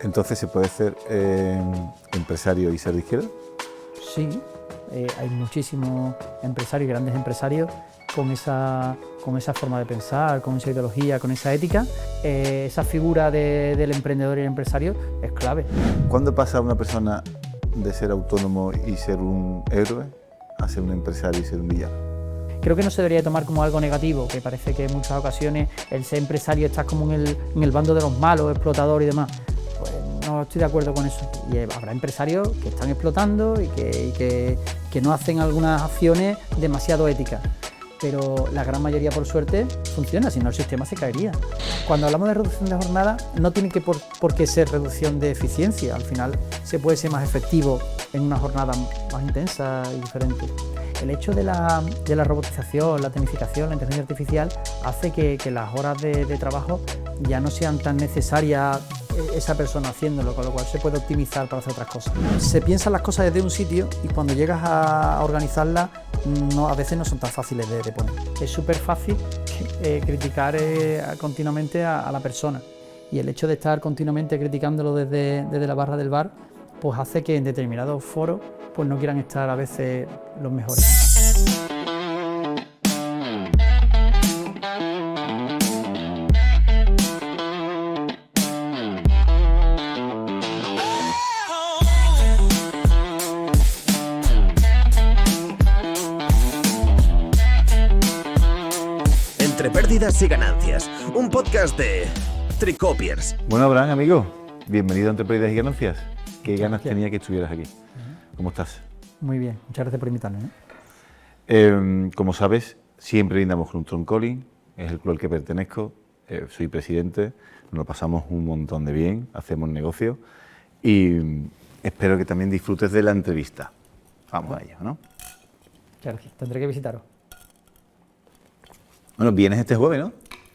Entonces, ¿se puede ser empresario y ser de izquierda? Sí, hay muchísimos empresarios, grandes empresarios, con esa forma de pensar, con esa ideología, con esa ética. Esa figura del emprendedor y el empresario es clave. ¿Cuándo pasa una persona de ser autónomo y ser un héroe a ser un empresario y ser un villano? Creo que no se debería tomar como algo negativo, que parece que en muchas ocasiones el ser empresario estás como en el bando de los malos, explotador y demás. Pues no estoy de acuerdo con eso. Y habrá empresarios que están explotando y que no hacen algunas acciones demasiado éticas. Pero la gran mayoría, por suerte, funciona, si no el sistema se caería. Cuando hablamos de reducción de jornada, no tiene que por qué ser reducción de eficiencia. Al final se puede ser más efectivo en una jornada más intensa y diferente. El hecho de la robotización, la tecnificación, la inteligencia artificial hace que las horas de trabajo ya no sean tan necesarias esa persona haciéndolo, con lo cual se puede optimizar para hacer otras cosas. Se piensan las cosas desde un sitio y cuando llegas a organizarlas a veces no son tan fáciles de poner. Es súper fácil criticar continuamente a la persona, y el hecho de estar continuamente criticándolo desde la barra del bar pues hace que en determinados foros pues no quieran estar a veces los mejores. Entre pérdidas y ganancias, un podcast de Tricopiers. Bueno, Abraham, amigo, bienvenido a Entre Pérdidas y Ganancias. Qué ganas tenía que estuvieras aquí. ¿Cómo estás? Muy bien, muchas gracias por invitarme. Como sabes, siempre brindamos con un troncolín, es el club al que pertenezco, soy presidente, nos lo pasamos un montón de bien, hacemos negocio y espero que también disfrutes de la entrevista. Vamos a ello, ¿no? Muchas gracias, tendré que visitaros. Bueno, vienes este jueves, ¿no?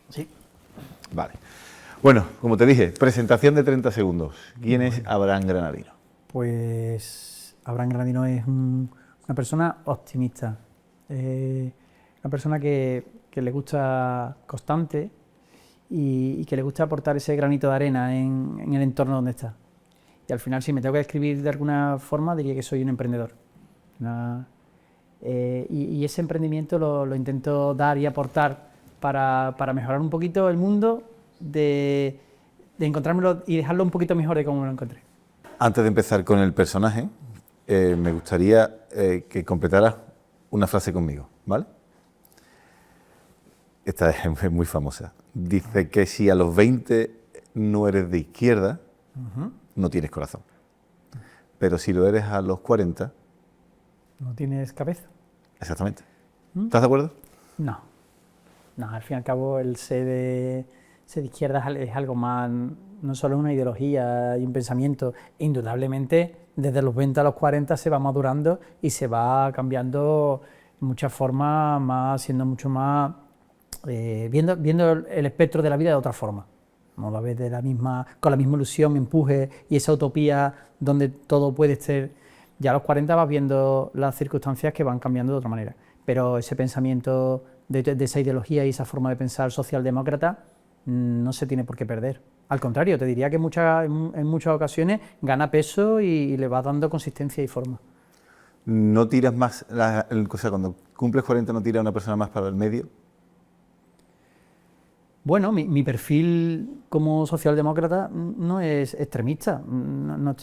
Sí. Vale. Bueno, como te dije, presentación de 30 segundos. ¿Quién es Abraham Granadino? Pues Abraham Granadino es una persona optimista, una persona que le gusta constante y que le gusta aportar ese granito de arena en el entorno donde está. Y al final, si me tengo que describir de alguna forma, diría que soy un emprendedor. Y ese emprendimiento lo intento dar y aportar para mejorar un poquito el mundo, de encontrármelo y dejarlo un poquito mejor de cómo me lo encontré. Antes de empezar con el personaje, me gustaría que completaras una frase conmigo, ¿vale? Esta es muy famosa. Dice que si a los 20 no eres de izquierda, no tienes corazón. Pero si lo eres a los 40... ¿No tienes cabeza? Exactamente. ¿Estás de acuerdo? No, al fin y al cabo el ser de izquierda es algo más, no solo una ideología y un pensamiento. Indudablemente, desde los 20 a los 40 se va madurando y se va cambiando en muchas formas, siendo mucho más, viendo el espectro de la vida de otra forma. No lo ves con la misma ilusión, empuje y esa utopía donde todo puede ser. Ya a los 40 vas viendo las circunstancias que van cambiando de otra manera. Pero ese pensamiento de esa ideología y esa forma de pensar socialdemócrata no se tiene por qué perder. Al contrario, te diría que en muchas ocasiones gana peso y le va dando consistencia y forma. ¿No tiras más, o sea, cuando cumples 40 no tira una persona más para el medio? Bueno, mi perfil como socialdemócrata no es extremista, no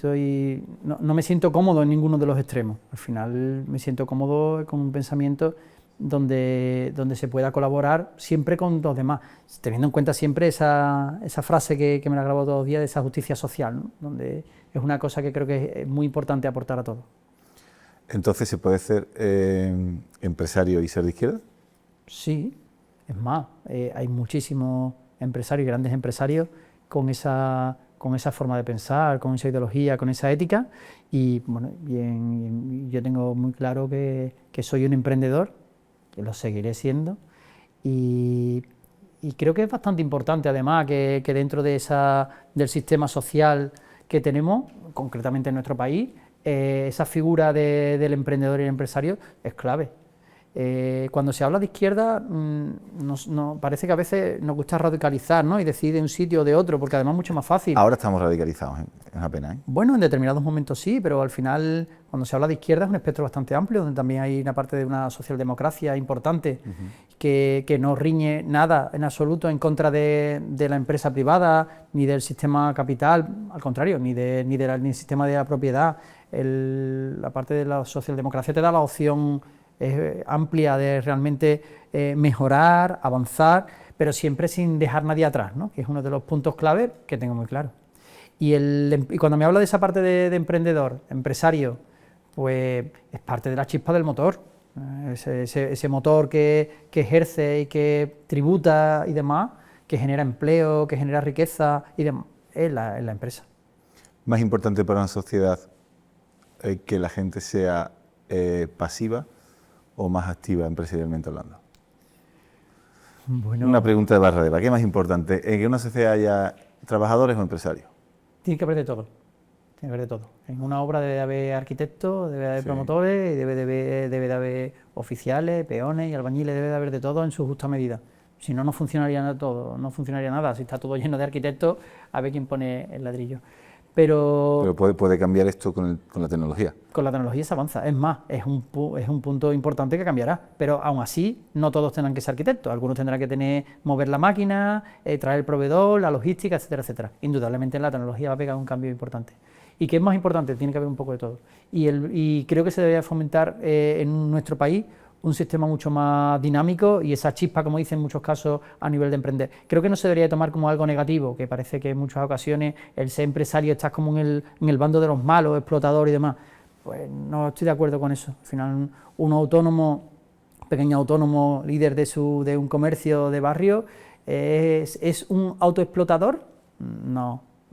me siento cómodo en ninguno de los extremos. Al final me siento cómodo con un pensamiento donde se pueda colaborar siempre con los demás, teniendo en cuenta siempre esa frase que me la grabo todos los días, de esa justicia social, ¿no? Donde es una cosa que creo que es muy importante aportar a todos. Entonces, ¿se puede ser empresario y ser de izquierda? Sí. Es más, hay muchísimos empresarios, grandes empresarios, con esa forma de pensar, con esa ideología, con esa ética, y bueno, yo tengo muy claro que soy un emprendedor, que lo seguiré siendo, y creo que es bastante importante además que dentro del sistema social que tenemos, concretamente en nuestro país, esa figura del emprendedor y el empresario es clave. Cuando se habla de izquierda, parece que a veces nos gusta radicalizar, ¿no? Y decir de un sitio o de otro, porque además es mucho más fácil. Ahora estamos radicalizados, es una pena, ¿eh? Bueno, en determinados momentos sí, pero al final, cuando se habla de izquierda es un espectro bastante amplio, donde también hay una parte de una socialdemocracia importante que no riñe nada en absoluto en contra de la empresa privada, ni del sistema capital, al contrario, ni del sistema de la propiedad. La parte de la socialdemocracia te da la opción amplia de realmente mejorar, avanzar, pero siempre sin dejar nadie atrás, ¿no? Que es uno de los puntos clave que tengo muy claro. Y cuando me habla de esa parte de emprendedor, empresario, pues es parte de la chispa del motor, ese motor que ejerce y que tributa y demás, que genera empleo, que genera riqueza y demás, es la empresa. ¿Más importante para una sociedad que la gente sea pasiva o más activa empresarialmente hablando? Bueno, una pregunta de barra de ¿qué es más importante? ¿En que una sociedad haya trabajadores o empresarios? Tiene que haber de todo. Tiene que haber de todo. En una obra debe de haber arquitectos, debe de haber promotores, y debe de haber oficiales, peones y albañiles, debe de haber de todo en su justa medida. Si no, no funcionaría todo, no funcionaría nada. Si está todo lleno de arquitectos, a ver quién pone el ladrillo. Pero puede cambiar esto con la tecnología. Con la tecnología se avanza, es más, es un punto importante que cambiará, pero aún así no todos tendrán que ser arquitectos, algunos tendrán que mover la máquina, traer el proveedor, la logística, etcétera, etcétera. Indudablemente la tecnología va a pegar un cambio importante. ¿Y qué es más importante? Tiene que haber un poco de todo. Y creo que se debería fomentar en nuestro país un sistema mucho más dinámico y esa chispa, como dicen en muchos casos, a nivel de emprender. Creo que no se debería tomar como algo negativo, que parece que en muchas ocasiones el ser empresario estás como en el bando de los malos, explotador y demás. Pues no estoy de acuerdo con eso. Al final, un autónomo, pequeño autónomo, líder de un comercio de barrio, ¿es un autoexplotador?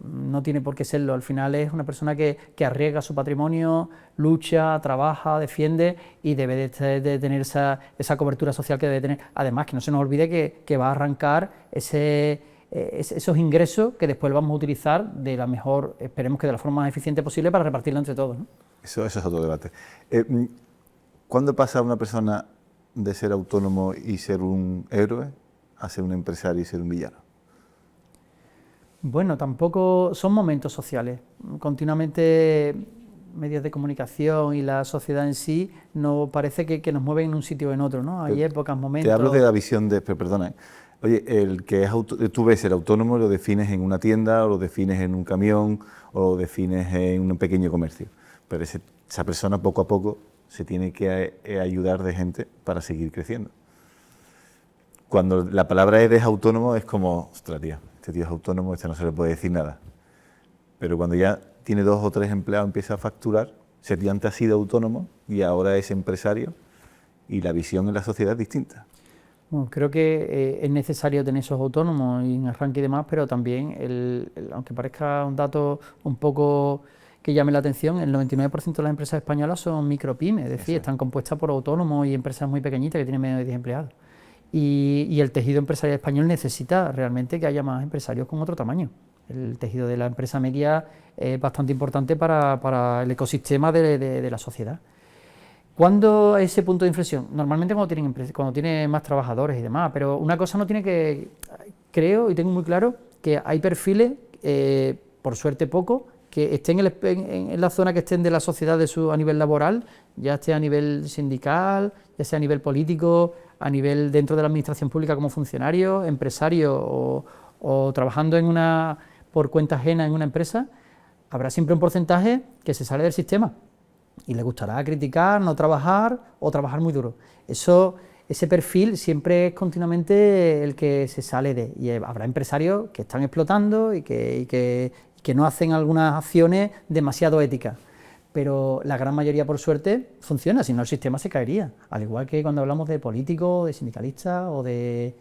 No tiene por qué serlo. Al final es una persona que arriesga su patrimonio, lucha, trabaja, defiende y debe de tener esa cobertura social que debe tener. Además, que no se nos olvide que va a arrancar esos ingresos que después vamos a utilizar de la mejor, esperemos que de la forma más eficiente posible para repartirlo entre todos, ¿no? Eso es otro debate. ¿Cuándo pasa una persona de ser autónomo y ser un héroe a ser un empresario y ser un villano? Bueno, tampoco son momentos sociales. Continuamente medios de comunicación y la sociedad en sí no parece que nos mueven en un sitio o en otro, ¿no? Hay épocas, momentos. Te hablo de la visión perdona. Oye, el que tú ves el autónomo lo defines en una tienda, o lo defines en un camión, o lo defines en un pequeño comercio. Pero esa persona poco a poco se tiene que ayudar de gente para seguir creciendo. Cuando la palabra eres autónomo es como, ostras, tío, este tío es autónomo, este no se le puede decir nada. Pero cuando ya tiene 2 o 3 empleados, empieza a facturar, ese tío antes ha sido autónomo y ahora es empresario y la visión en la sociedad es distinta. Bueno, creo que es necesario tener esos autónomos y en arranque y demás, pero también, aunque parezca un dato un poco que llame la atención, el 99% de las empresas españolas son micropymes, es decir, están compuestas por autónomos y empresas muy pequeñitas que tienen menos de 10 empleados. Y el tejido empresarial español necesita realmente que haya más empresarios con otro tamaño. El tejido de la empresa media es bastante importante para el ecosistema de la sociedad. ¿Cuándo es ese punto de inflexión? Normalmente cuando tiene más trabajadores y demás, pero una cosa no tiene que... Creo y tengo muy claro que hay perfiles, por suerte poco, que estén en la zona que estén de la sociedad a nivel laboral, ya esté a nivel sindical, ya sea a nivel político, a nivel dentro de la administración pública como funcionario, empresario o trabajando por cuenta ajena en una empresa, habrá siempre un porcentaje que se sale del sistema y le gustará criticar, no trabajar o trabajar muy duro. Ese perfil siempre es continuamente el que se sale y habrá empresarios que están explotando y que no hacen algunas acciones demasiado éticas. Pero la gran mayoría, por suerte, funciona, si no el sistema se caería. Al igual que cuando hablamos de políticos, de sindicalistas o de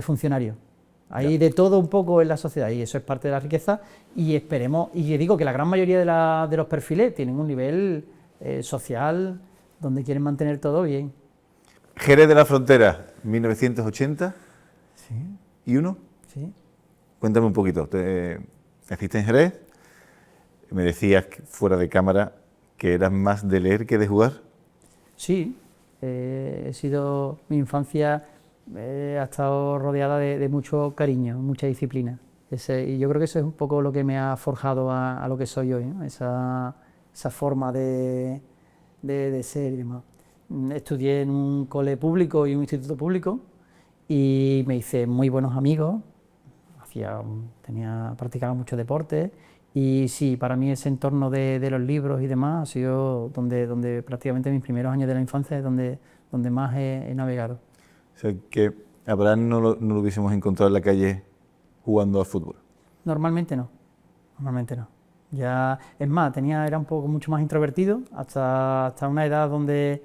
funcionarios. Hay de todo un poco en la sociedad y eso es parte de la riqueza y esperemos, y digo que la gran mayoría de los perfiles tienen un nivel social donde quieren mantener todo bien. Jerez de la Frontera, 1980. Sí. ¿Y uno? Sí. Cuéntame un poquito. ¿Naciste en Jerez? Me decías fuera de cámara que eras más de leer que de jugar. Sí, Mi infancia ha estado rodeada de mucho cariño, mucha disciplina. Y yo creo que eso es un poco lo que me ha forjado a lo que soy hoy, ¿no? Esa forma de ser y demás. Estudié en un cole público y un instituto público y me hice muy buenos amigos, practicaba mucho deporte y sí, para mí ese entorno de los libros y demás ha sido donde prácticamente mis primeros años de la infancia es donde más he navegado. O sea, que Abraham no lo hubiésemos encontrado en la calle jugando al fútbol. Normalmente no. Ya, es más, era un poco mucho más introvertido hasta una edad donde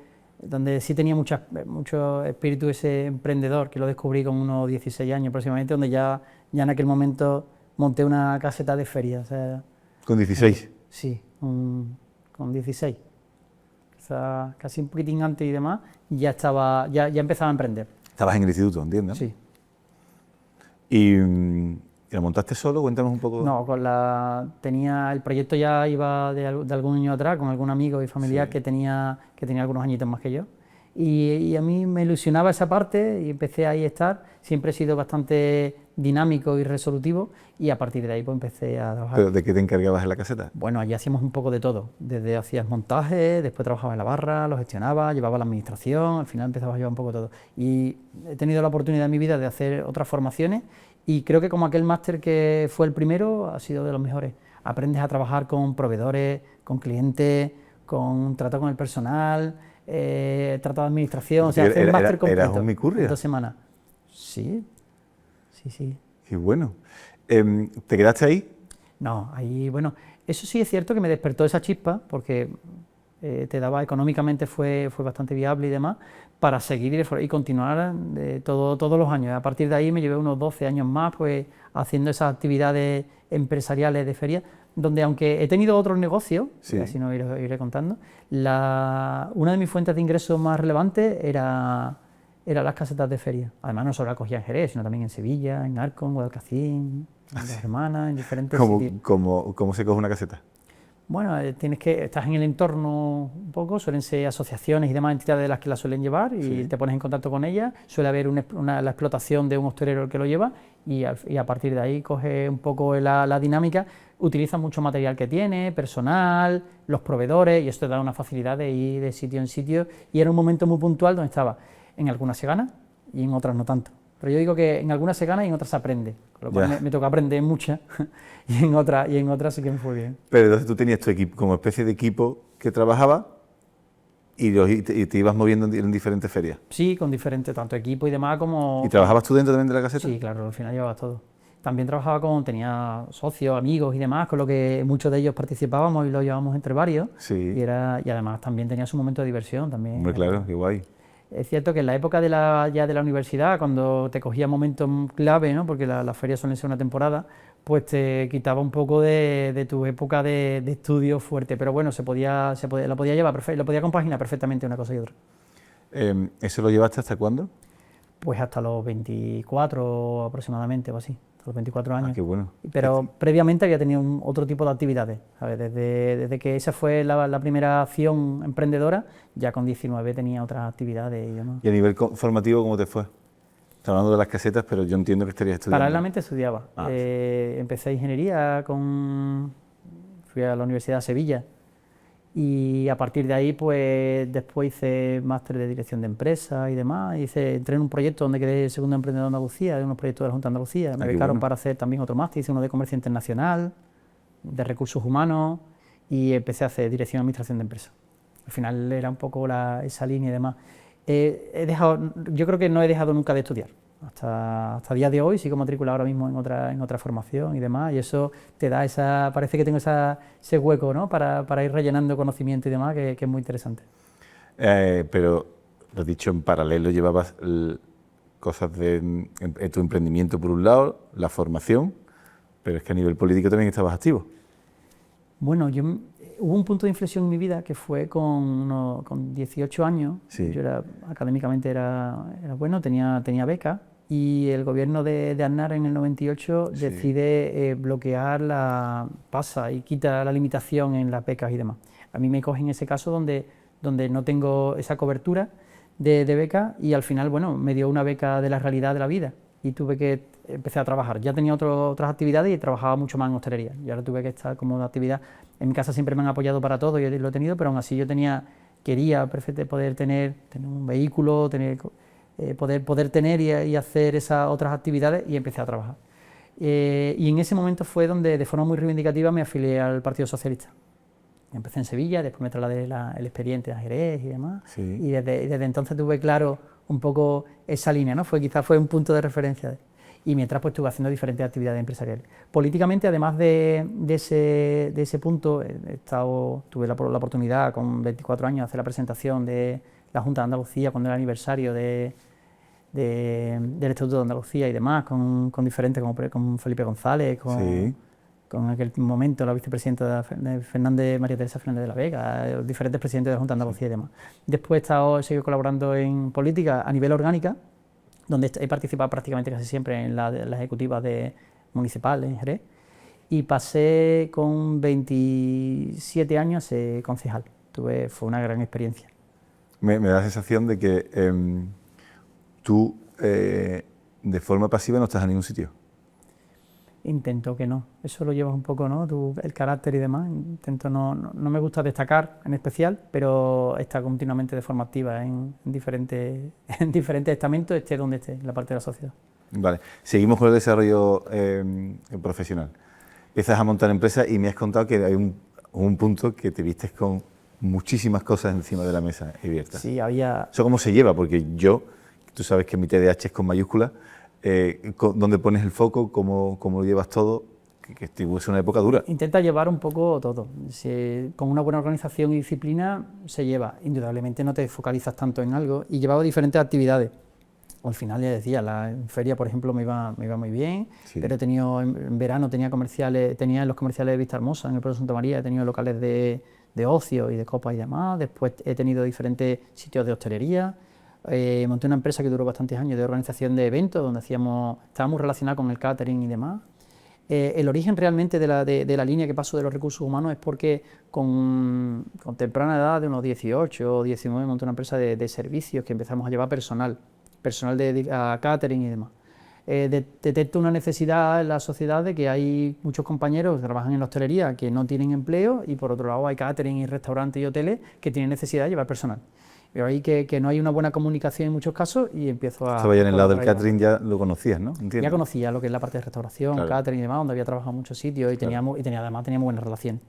sí tenía mucho espíritu ese emprendedor, que lo descubrí con unos 16 años aproximadamente, donde ya en aquel momento monté una caseta de feria. O sea, ¿Con 16? Sí, con 16. Quizá casi un poquitín antes y demás, ya empezaba a emprender. Estabas en el instituto, ¿entiendes? Sí. ¿Y la montaste solo? Cuéntanos un poco. No, el proyecto ya iba de algún año atrás, con algún amigo y familiar que tenía algunos añitos más que yo. Y a mí me ilusionaba esa parte y empecé ahí a estar. Siempre he sido bastante dinámico y resolutivo y a partir de ahí pues empecé a trabajar. ¿Pero de qué te encargabas en la caseta? Bueno, allí hacíamos un poco de todo. Desde hacías montaje, después trabajaba en la barra, lo gestionaba, llevaba la administración, al final empezaba a llevar un poco todo. Y he tenido la oportunidad en mi vida de hacer otras formaciones y creo que como aquel máster que fue el primero ha sido de los mejores. Aprendes a trabajar con proveedores, con clientes, trato con el personal, trato de administración, o sea, hacer un máster completo. ¿Eras un micurria? 2 semanas. Sí. Qué bueno. ¿Te quedaste ahí? No, ahí, bueno, eso sí es cierto que me despertó esa chispa, porque te daba económicamente, fue bastante viable y demás, para seguir y continuar todos los años. A partir de ahí me llevé unos 12 años más, pues, haciendo esas actividades empresariales de feria, donde aunque he tenido otros negocios, sí, así no iré contando, una de mis fuentes de ingresos más relevantes era las casetas de feria. Además no solo la cogía en Jerez, sino también en Sevilla, en Arcos, en Guadalcacín, en Las Hermanas, en diferentes sitios. ¿Cómo se coge una caseta? Bueno, estás en el entorno un poco, suelen ser asociaciones y demás entidades de las que la suelen llevar y te pones en contacto con ellas, suele haber la explotación de un hostelero que lo lleva y a partir de ahí coge un poco la dinámica, utiliza mucho material que tiene, personal, los proveedores y esto te da una facilidad de ir de sitio en sitio y era un momento muy puntual donde estaba. En algunas se gana y en otras no tanto. Pero yo digo que en algunas se gana y en otras se aprende. Con lo cual me toca aprender muchas y en otras sí que me fue bien. Pero entonces tú tenías tu equipo, como especie de equipo que trabajaba y te ibas moviendo en diferentes ferias. Sí, con diferentes, tanto equipo y demás como... ¿Y trabajabas tú dentro también de la caseta? Sí, claro, al final llevabas todo. También tenía socios, amigos y demás, con lo que muchos de ellos participábamos y lo llevábamos entre varios. Sí. Y además también tenía su momento de diversión también. Hombre, claro, qué guay. Es cierto que en la época de la universidad, cuando te cogía momentos clave, ¿no? Porque las ferias suelen ser una temporada, pues te quitaba un poco de tu época de estudio fuerte, pero bueno, lo podía llevar, lo podía compaginar perfectamente una cosa y otra. ¿Eso lo llevaste hasta cuándo? Pues hasta los 24 aproximadamente o así, hasta los 24 años. Ah, qué bueno. Pero previamente había tenido otro tipo de actividades, ¿sabes? Desde que esa fue la primera acción emprendedora, ya con 19 tenía otras actividades y demás. ¿Y a nivel formativo cómo te fue? Estás hablando de las casetas, pero yo entiendo que estarías estudiando. Paralelamente estudiaba. Empecé ingeniería, fui a la Universidad de Sevilla y a partir de ahí pues después hice máster de dirección de empresas y demás. Entré en un proyecto donde quedé segundo emprendedor de Andalucía, de unos proyectos de la Junta de Andalucía. Me becaron para hacer también otro máster, hice uno de comercio internacional, de recursos humanos y empecé a hacer dirección de administración de empresas. Al final era un poco esa línea y demás. Yo creo que no he dejado nunca de estudiar. Hasta día de hoy sigo matriculado ahora mismo en otra formación y demás, y eso te da parece que tengo ese hueco, ¿no? para ir rellenando conocimiento y demás, que es muy interesante. Pero, lo dicho, en paralelo llevabas cosas de tu emprendimiento por un lado, la formación, pero es que a nivel político también estabas activo. Bueno, hubo un punto de inflexión en mi vida que fue con 18 años. Sí. Yo académicamente era bueno, tenía beca y el gobierno de Aznar en el 98 decide bloquear pasa y quita la limitación en las becas y demás. A mí me coge en ese caso donde no tengo esa cobertura de beca y al final, bueno, me dio una beca de la realidad de la vida y empecé a trabajar. Ya tenía otras actividades y trabajaba mucho más en hostelería. Y ahora tuve que estar como de actividad. En mi casa siempre me han apoyado para todo, yo lo he tenido, pero aún así quería perfectamente poder tener un vehículo, poder tener y hacer esas otras actividades y empecé a trabajar. Y en ese momento fue donde de forma muy reivindicativa me afilié al Partido Socialista. Empecé en Sevilla, después me trasladé el expediente a Jerez y demás, Sí. y desde entonces tuve claro un poco esa línea, ¿no? Quizás fue un punto de referencia. Y mientras pues estuve haciendo diferentes actividades empresariales. Políticamente, además de ese punto, tuve la oportunidad con 24 años de hacer la presentación de la Junta de Andalucía cuando era el aniversario del Estatuto de Andalucía y demás, con diferentes, con Felipe González, con aquel momento la vicepresidenta María Teresa Fernández de la Vega, los diferentes presidentes de la Junta de Andalucía y demás. Después he seguido colaborando en política a nivel orgánica, donde he participado prácticamente casi siempre en las ejecutivas municipales en Jerez, y pasé con 27 años a ser concejal. Fue una gran experiencia. Me da la sensación de que tú de forma pasiva no estás en ningún sitio. Intento que no, eso lo llevas un poco, ¿no? El carácter y demás. Intento no me gusta destacar en especial, pero está continuamente de forma activa en diferentes estamentos, esté donde esté, en la parte de la sociedad. Vale, seguimos con el desarrollo profesional. Empiezas a montar empresas y me has contado que hay un punto que te vistes con muchísimas cosas encima de la mesa abiertas. Sí, había... ¿Eso cómo se lleva? Porque tú sabes que mi TDAH es con mayúsculas. ¿Dónde pones el foco? ¿Cómo lo llevas todo? Que es una época dura. Intenta llevar un poco todo. Con una buena organización y disciplina se lleva. Indudablemente no te focalizas tanto en algo y llevaba diferentes actividades. Al final ya decía, en feria, por ejemplo, me iba muy bien, sí. Pero he tenido, en verano tenía en los comerciales de Vista Hermosa, en el Pueblo de Santa María, he tenido locales de ocio y de copas y demás. Después he tenido diferentes sitios de hostelería. Monté una empresa que duró bastantes años de organización de eventos, donde estábamos relacionados con el catering y demás. El origen realmente de la línea que paso de los recursos humanos es porque con temprana edad, de unos 18 o 19, monté una empresa de servicios que empezamos a llevar personal a catering y demás. Detecto una necesidad en la sociedad de que hay muchos compañeros que trabajan en la hostelería que no tienen empleo y por otro lado hay catering y restaurantes y hoteles que tienen necesidad de llevar personal. Pero ahí que no hay una buena comunicación en muchos casos y empiezo a... Estaba ya en el lado del catering, ya lo conocías, ¿no? Entiendo. Ya conocía lo que es la parte de restauración, claro. Catering y demás, donde había trabajado en muchos sitios y claro. Además teníamos buenas relaciones.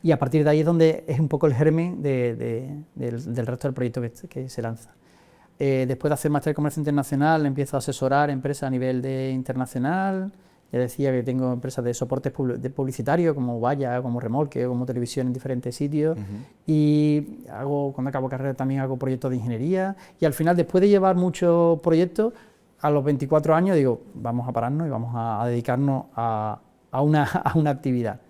Y a partir de ahí es donde es un poco el germen del resto del proyecto que se lanza. Después de hacer máster de comercio internacional, empiezo a asesorar empresas a nivel internacional. Ya decía que tengo empresas de soporte publicitario como Valla, como Remolque, como Televisión en diferentes sitios. Y cuando acabo carrera también hago proyectos de ingeniería. Y al final, después de llevar muchos proyectos, a los 24 años digo, vamos a pararnos y vamos a dedicarnos a una actividad.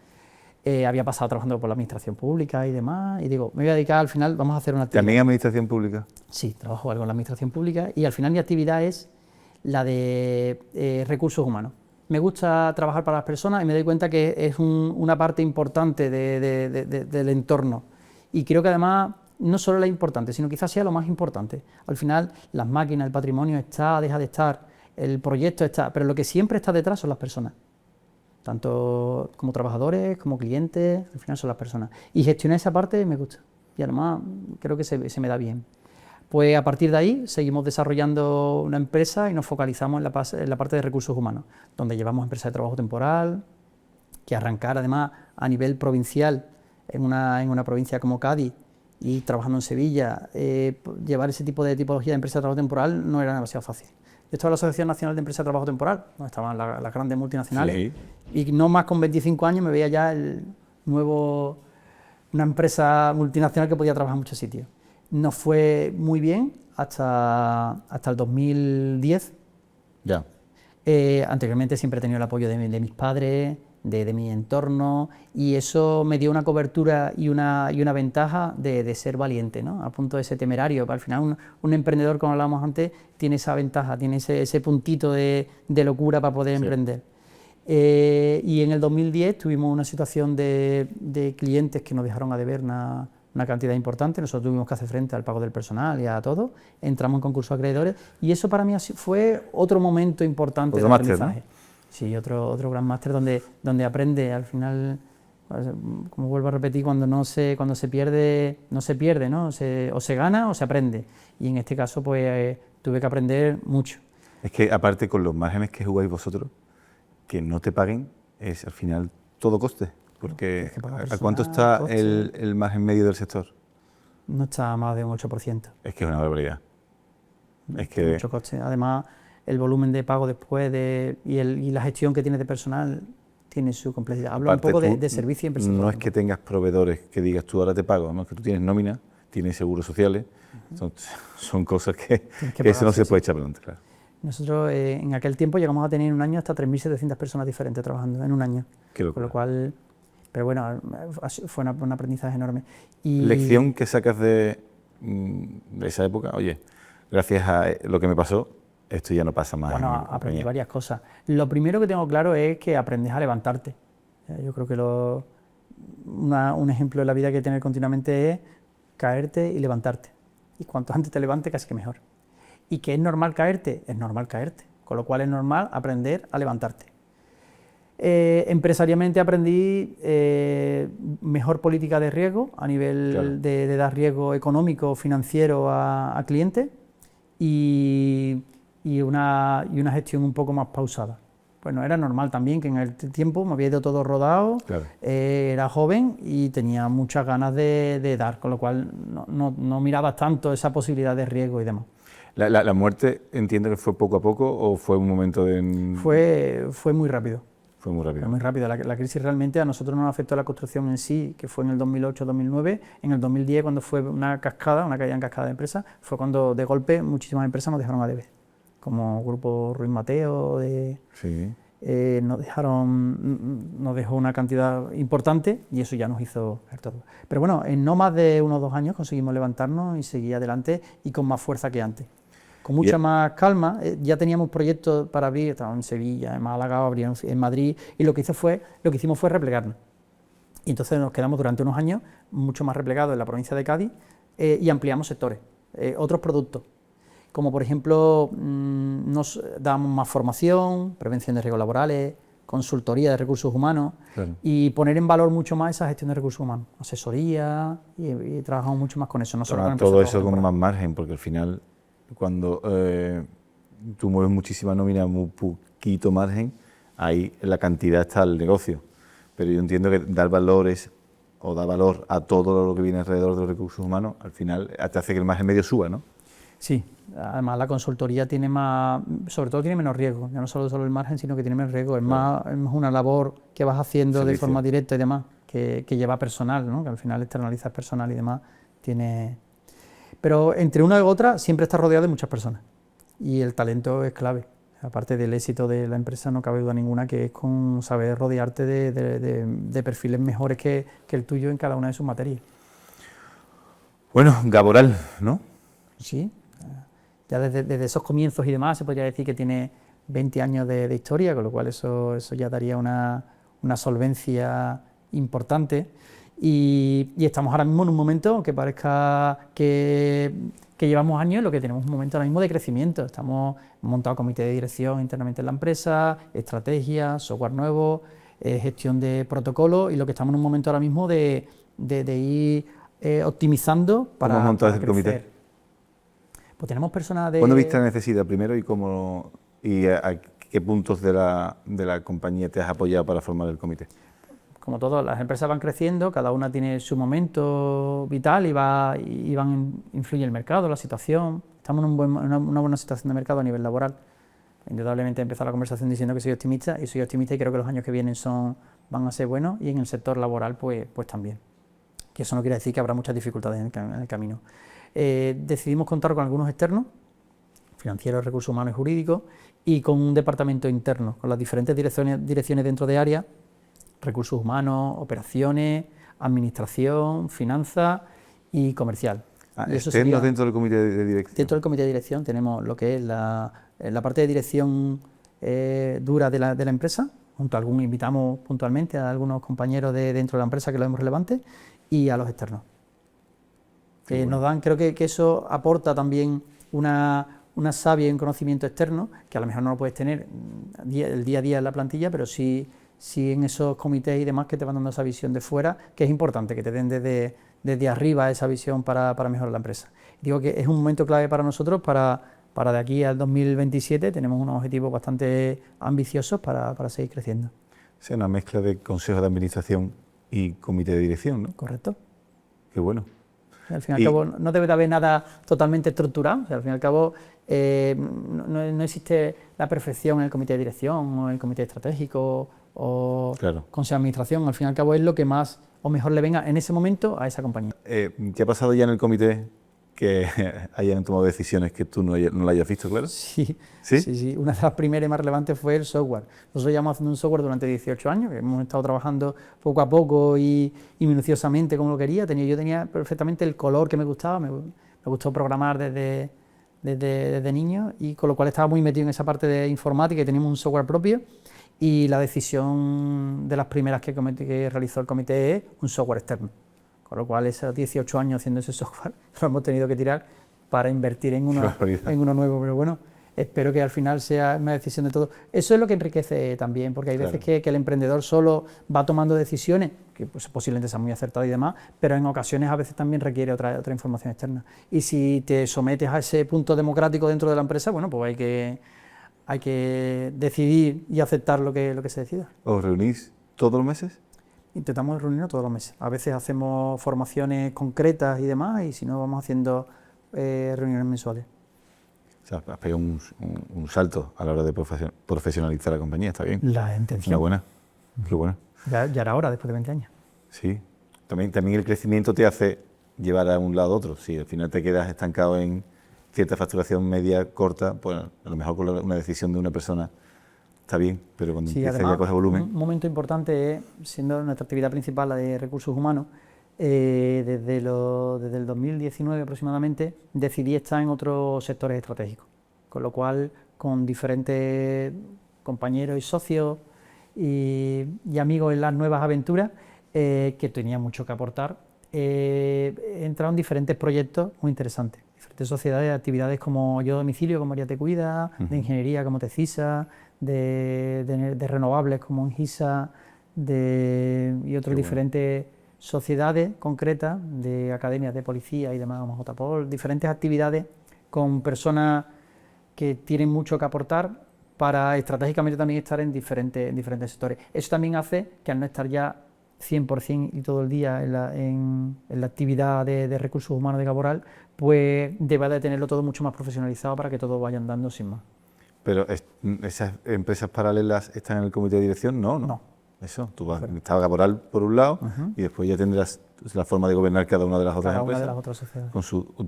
Había pasado trabajando por la administración pública y demás, y digo, me voy a dedicar al final, vamos a hacer una actividad. ¿También administración pública? Sí, trabajo algo en la administración pública y al final mi actividad es la de recursos humanos. Me gusta trabajar para las personas y me doy cuenta que es una parte importante del entorno. Y creo que además no solo la importante, sino quizás sea lo más importante. Al final las máquinas, el patrimonio deja de estar, el proyecto está, pero lo que siempre está detrás son las personas. Tanto como trabajadores, como clientes, al final son las personas. Y gestionar esa parte me gusta. Y además creo que se me da bien. Pues a partir de ahí seguimos desarrollando una empresa y nos focalizamos en la parte de recursos humanos, donde llevamos empresas de trabajo temporal, que arrancar además a nivel provincial, en una provincia como Cádiz, y trabajando en Sevilla, llevar ese tipo de tipología de empresa de trabajo temporal no era demasiado fácil. Yo estaba en la Asociación Nacional de Empresas de Trabajo Temporal, donde estaban las grandes multinacionales, sí. Y no más con 25 años me veía ya una empresa multinacional que podía trabajar en muchos sitios. Nos fue muy bien hasta el 2010. Ya. Anteriormente siempre he tenido el apoyo de mis padres, de mi entorno, y eso me dio una cobertura y una ventaja de ser valiente, ¿no? A punto de ser temerario. Al final un emprendedor, como hablábamos antes, tiene esa ventaja, tiene ese puntito de locura para poder emprender. Y en el 2010 tuvimos una situación de clientes que nos dejaron a deber una una cantidad importante, nosotros tuvimos que hacer frente al pago del personal y a todo, entramos en concurso de acreedores y eso para mí fue otro momento importante Otro de máster, aprendizaje. ¿no? Sí, otro gran máster donde aprende al final, como vuelvo a repetir, cuando se pierde, no se pierde, ¿no? O se gana o se aprende. Y en este caso, pues tuve que aprender mucho. Es que aparte con los márgenes que jugáis vosotros, que no te paguen es al final todo coste. Porque Es que paga ¿a cuánto personal, está coste. el margen medio del sector? No está a más de un 8%. Es que es una barbaridad. Es Tiene que mucho coste. Además, el volumen de pago después y la gestión que tiene de personal tiene su complejidad. Hablo un aparte poco tú de servicio y empresa. no es que tengas proveedores que digas tú ahora te pago, no es que tú tienes nómina, tienes seguros sociales, son cosas que pagar, eso no se sí, puede sí. echar para adelante, claro. Nosotros en aquel tiempo llegamos a tener en un año hasta 3.700 personas diferentes trabajando en un año. Qué Con locura. lo cual, pero bueno, fue un aprendizaje enorme. Y Lección que sacas de esa época, oye, gracias a lo que me pasó, esto ya no pasa más. bueno, en mi aprendí compañía. varias cosas. Lo primero que tengo claro es que aprendes a levantarte. Yo creo que un ejemplo de la vida que hay que tener continuamente es caerte y levantarte. Y cuanto antes te levantes, casi que mejor. Y que es normal caerte, con lo cual es normal aprender a levantarte. Empresariamente aprendí mejor política de riesgo a nivel Claro. de dar riesgo económico, financiero a clientes y una gestión un poco más pausada. Bueno, era normal también que en el tiempo me había ido todo rodado, Claro. era joven y tenía muchas ganas de dar, con lo cual no mirabas tanto esa posibilidad de riesgo y demás. ¿La muerte entiendo que fue poco a poco o fue un momento de...? Fue muy rápido. Fue muy rápido. Fue muy rápido. La crisis realmente a nosotros no nos afectó la construcción en sí, que fue en el 2008-2009. En el 2010, cuando fue una caída en cascada de empresas, fue cuando de golpe muchísimas empresas nos dejaron a deber. Como Grupo Ruiz Mateo, Sí. nos dejó una cantidad importante y eso ya nos hizo ver todo. Pero bueno, en no más de 1 o 2 años conseguimos levantarnos y seguir adelante y con más fuerza que antes. Con mucha más calma, ya teníamos proyectos para abrir, estábamos en Sevilla, en Málaga, abrimos en Madrid, y lo que hicimos fue replegarnos. Y entonces nos quedamos durante unos años mucho más replegados en la provincia de Cádiz y ampliamos sectores, otros productos, como por ejemplo nos damos más formación, prevención de riesgos laborales, consultoría de recursos humanos, Claro. y poner en valor mucho más esa gestión de recursos humanos, asesoría, y trabajamos mucho más con eso, no solo con Todo empresas eso con temporales. más margen, porque al final, cuando tú mueves muchísima nómina, muy poquito margen, ahí la cantidad está al negocio. Pero yo entiendo que dar valores o dar valor a todo lo que viene alrededor de los recursos humanos, al final te hace que el margen medio suba, ¿no? Sí, además la consultoría tiene sobre todo tiene menos riesgo, ya no solo el margen, sino que tiene menos riesgo, es más una labor que vas haciendo de Servicio. forma directa y demás, que lleva personal, ¿no? Que al final externalizas personal y demás, pero entre una y otra siempre estás rodeado de muchas personas y el talento es clave. Aparte del éxito de la empresa, no cabe duda ninguna que es con saber rodearte de perfiles mejores que el tuyo en cada una de sus materias. Bueno, Gaboral, ¿no? Sí, ya desde esos comienzos y demás se podría decir que tiene 20 años de historia, con lo cual eso ya daría una solvencia importante. Y estamos ahora mismo en un momento, aunque parezca que llevamos años, lo que tenemos es un momento ahora mismo de crecimiento. Hemos montado comité de dirección internamente en la empresa, estrategia, software nuevo, gestión de protocolo, y lo que estamos en un momento ahora mismo de ir optimizando para ¿Cómo has montado ese crecer. comité? Pues tenemos personas de... ¿Cuándo viste la necesidad primero y a qué puntos de la compañía te has apoyado para formar el comité? Como todas las empresas van creciendo, cada una tiene su momento vital influye el mercado, la situación. Estamos en una buena situación de mercado a nivel laboral. Indudablemente he empezado la conversación diciendo que soy optimista y creo que los años que vienen van a ser buenos, y en el sector laboral pues también. Que eso no quiere decir que habrá muchas dificultades en el camino. Decidimos contar con algunos externos, financieros, recursos humanos y jurídicos, y con un departamento interno, con las diferentes direcciones dentro de área, recursos humanos, operaciones, administración, finanzas y comercial. Y eso ¿Externos sería- dentro del comité de dirección? Dentro del comité de dirección tenemos lo que es la parte de dirección dura de la empresa, invitamos puntualmente a algunos compañeros dentro de la empresa que lo vemos relevante, y a los externos. Nos dan, creo que eso aporta también una savia y un conocimiento externo, que a lo mejor no lo puedes tener el día a día en la plantilla, pero sí en esos comités y demás que te van dando esa visión de fuera, que es importante, que te den desde arriba esa visión para mejorar la empresa. Digo que es un momento clave para nosotros, para de aquí al 2027 tenemos unos objetivos bastante ambiciosos para seguir creciendo. O sea, una mezcla de consejo de administración y comité de dirección, ¿no? Correcto. Qué bueno. Al fin y al cabo no debe de haber nada totalmente estructurado, o sea, al fin y al cabo no existe la perfección en el comité de dirección o en el comité estratégico o consejo de administración, al fin y al cabo es lo que más o mejor le venga en ese momento a esa compañía. ¿Qué ha pasado ya en el comité que hayan tomado decisiones que tú no la hayas visto, claro? Sí. ¿Sí? Una de las primeras y más relevantes fue el software. Nosotros llevamos haciendo un software durante 18 años, que hemos estado trabajando poco a poco y minuciosamente como lo quería. Yo tenía perfectamente el color que me gustaba, me gustó programar desde niño, y con lo cual estaba muy metido en esa parte de informática y teníamos un software propio. Y la decisión de las primeras que realizó el comité es un software externo. Con lo cual, esos 18 años haciendo ese software lo hemos tenido que tirar para invertir en uno nuevo. Pero bueno, espero que al final sea una decisión de todo. Eso es lo que enriquece también, porque hay veces que el emprendedor solo va tomando decisiones, que pues, posiblemente sean muy acertadas y demás, pero en ocasiones a veces también requiere otra información externa. Y si te sometes a ese punto democrático dentro de la empresa, bueno, pues hay que decidir y aceptar lo que se decida. ¿Os reunís todos los meses? Intentamos reunirnos todos los meses. A veces hacemos formaciones concretas y demás, y si no, vamos haciendo reuniones mensuales. O sea, has pegado un salto a la hora de profesionalizar la compañía, está bien. La intención. Enhorabuena, qué bueno. Ya era hora, después de 20 años. Sí, también el crecimiento te hace llevar a un lado a otro. Si al final te quedas estancado en cierta facturación media, corta, pues a lo mejor con una decisión de una persona está bien, pero cuando empieza ya a coger volumen... Un momento importante es, siendo nuestra actividad principal la de recursos humanos, desde el 2019 aproximadamente decidí estar en otros sectores estratégicos, con lo cual con diferentes compañeros y socios y amigos en las nuevas aventuras, que tenía mucho que aportar, he entrado en diferentes proyectos muy interesantes, diferentes sociedades, actividades como Yo Domicilio, como María Te Cuida, de ingeniería como Tecisa, de renovables como Engisa, y otras diferentes sociedades concretas de academias de policía y demás, como JPOL, diferentes actividades con personas que tienen mucho que aportar para estratégicamente también estar en diferentes sectores. Eso también hace que al no estar ya 100% y todo el día en la actividad de recursos humanos de Caporal, pues deba de tenerlo todo mucho más profesionalizado para que todo vaya andando sin más. Pero esas empresas paralelas están en el comité de dirección, ¿no? No. Eso, tú vas, está Caporal por un lado y después ya tendrás la forma de gobernar cada una de las otras empresas. Cada una de las otras sociedades.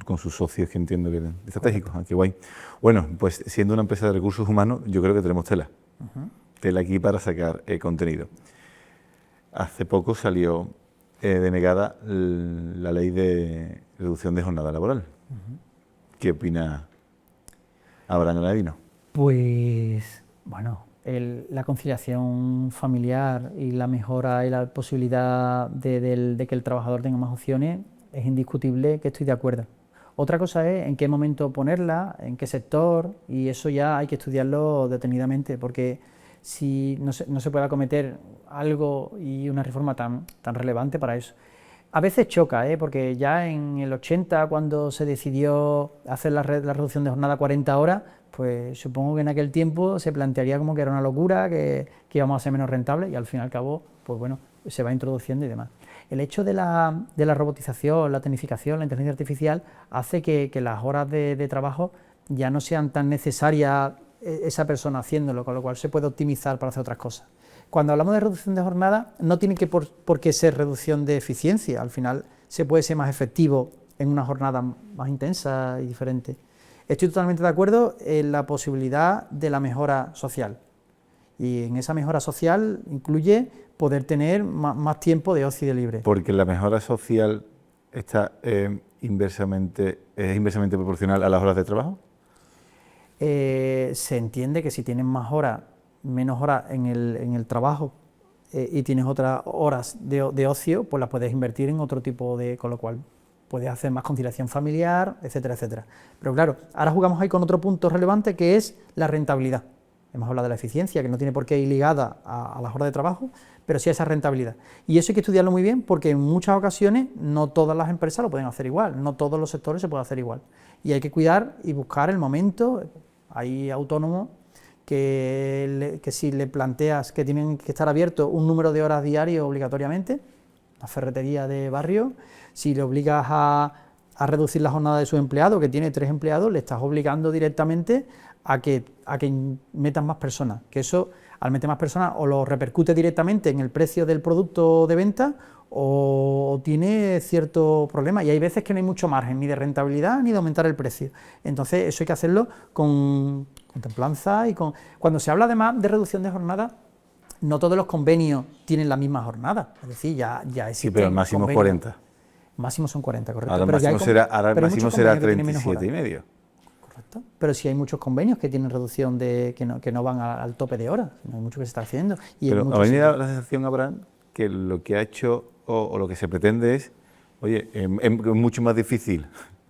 Con sus socios que entiendo que eran estratégicos. Qué guay. Bueno, pues siendo una empresa de recursos humanos, yo creo que tenemos tela. Tela aquí para sacar contenido. Hace poco salió denegada la ley de reducción de jornada laboral. ¿Qué opina Abraham Granadino? Pues, bueno, la conciliación familiar y la mejora y la posibilidad de que el trabajador tenga más opciones es indiscutible que estoy de acuerdo. Otra cosa es en qué momento ponerla, en qué sector, y eso ya hay que estudiarlo detenidamente, porque si no se puede acometer algo y una reforma tan relevante para eso. A veces choca, porque ya en el 80, cuando se decidió hacer la reducción de jornada a 40 horas, pues supongo que en aquel tiempo se plantearía como que era una locura, que íbamos a ser menos rentables, y al fin y al cabo, pues bueno, se va introduciendo y demás. El hecho de la robotización, la tecnificación, la inteligencia artificial, hace que las horas de trabajo ya no sean tan necesarias esa persona haciéndolo, con lo cual se puede optimizar para hacer otras cosas. Cuando hablamos de reducción de jornada, no tiene que por qué ser reducción de eficiencia, al final se puede ser más efectivo en una jornada más intensa y diferente. Estoy totalmente de acuerdo en la posibilidad de la mejora social, y en esa mejora social incluye poder tener más tiempo de ocio y de libre. Porque la mejora social está inversamente proporcional a las horas de trabajo. Se entiende que si tienes menos horas en el trabajo y tienes otras horas de ocio, pues las puedes invertir en otro tipo con lo cual puedes hacer más conciliación familiar, etcétera, etcétera. Pero claro, ahora jugamos ahí con otro punto relevante que es la rentabilidad. Hemos hablado de la eficiencia, que no tiene por qué ir ligada a las horas de trabajo, pero sí a esa rentabilidad. Y eso hay que estudiarlo muy bien porque en muchas ocasiones no todas las empresas lo pueden hacer igual, no todos los sectores se pueden hacer igual. Y hay que cuidar y buscar el momento. Hay autónomos que si le planteas que tienen que estar abiertos un número de horas diario obligatoriamente, una ferretería de barrio, si le obligas a reducir la jornada de su empleado, que tiene 3 empleados, le estás obligando directamente a que metan más personas, que eso al meter más personas o lo repercute directamente en el precio del producto de venta o tiene cierto problema, y hay veces que no hay mucho margen ni de rentabilidad ni de aumentar el precio. Entonces eso hay que hacerlo con templanza y cuando se habla además de reducción de jornada, no todos los convenios tienen la misma jornada, es decir, ya existen. Sí, pero el máximo es 40. Máximo son 40, correcto. Ahora el máximo será 37,5. Correcto. Pero sí hay muchos convenios que tienen reducción que no van al tope de horas, no hay mucho que se está haciendo. Pero a mí me da la sensación, Abraham, que lo que ha hecho o lo que se pretende es, oye, es mucho más difícil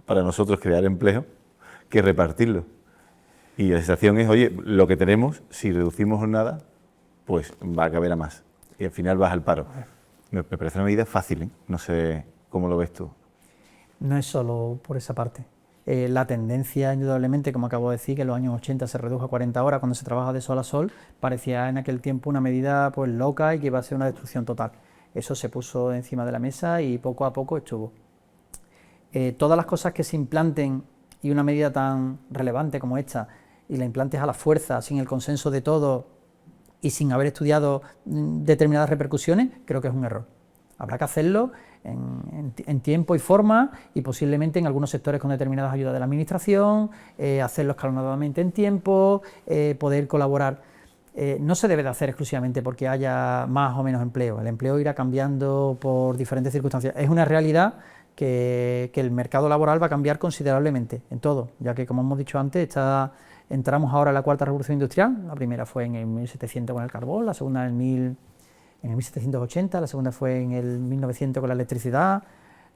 para nosotros crear empleo que repartirlo. Y la sensación es, oye, lo que tenemos, si reducimos jornada, pues va a caber a más. Y al final vas al paro. Me parece una medida fácil, ¿eh? No sé cómo lo ves tú. No es solo por esa parte. La tendencia, indudablemente, como acabo de decir, que en los años 80 se redujo a 40 horas cuando se trabaja de sol a sol, parecía en aquel tiempo una medida pues loca y que iba a ser una destrucción total. Eso se puso encima de la mesa y poco a poco estuvo. Todas las cosas que se implanten y una medida tan relevante como esta, y la implantes a la fuerza, sin el consenso de todos y sin haber estudiado determinadas repercusiones, creo que es un error. Habrá que hacerlo en tiempo y forma y posiblemente en algunos sectores con determinadas ayudas de la administración, hacerlo escalonadamente en tiempo, poder colaborar. No se debe de hacer exclusivamente porque haya más o menos empleo, el empleo irá cambiando por diferentes circunstancias. Es una realidad que el mercado laboral va a cambiar considerablemente en todo, ya que, como hemos dicho antes, entramos ahora en la cuarta revolución industrial. La primera fue en el 1700 con el carbón, la segunda en el 1780, la segunda fue en el 1900 con la electricidad,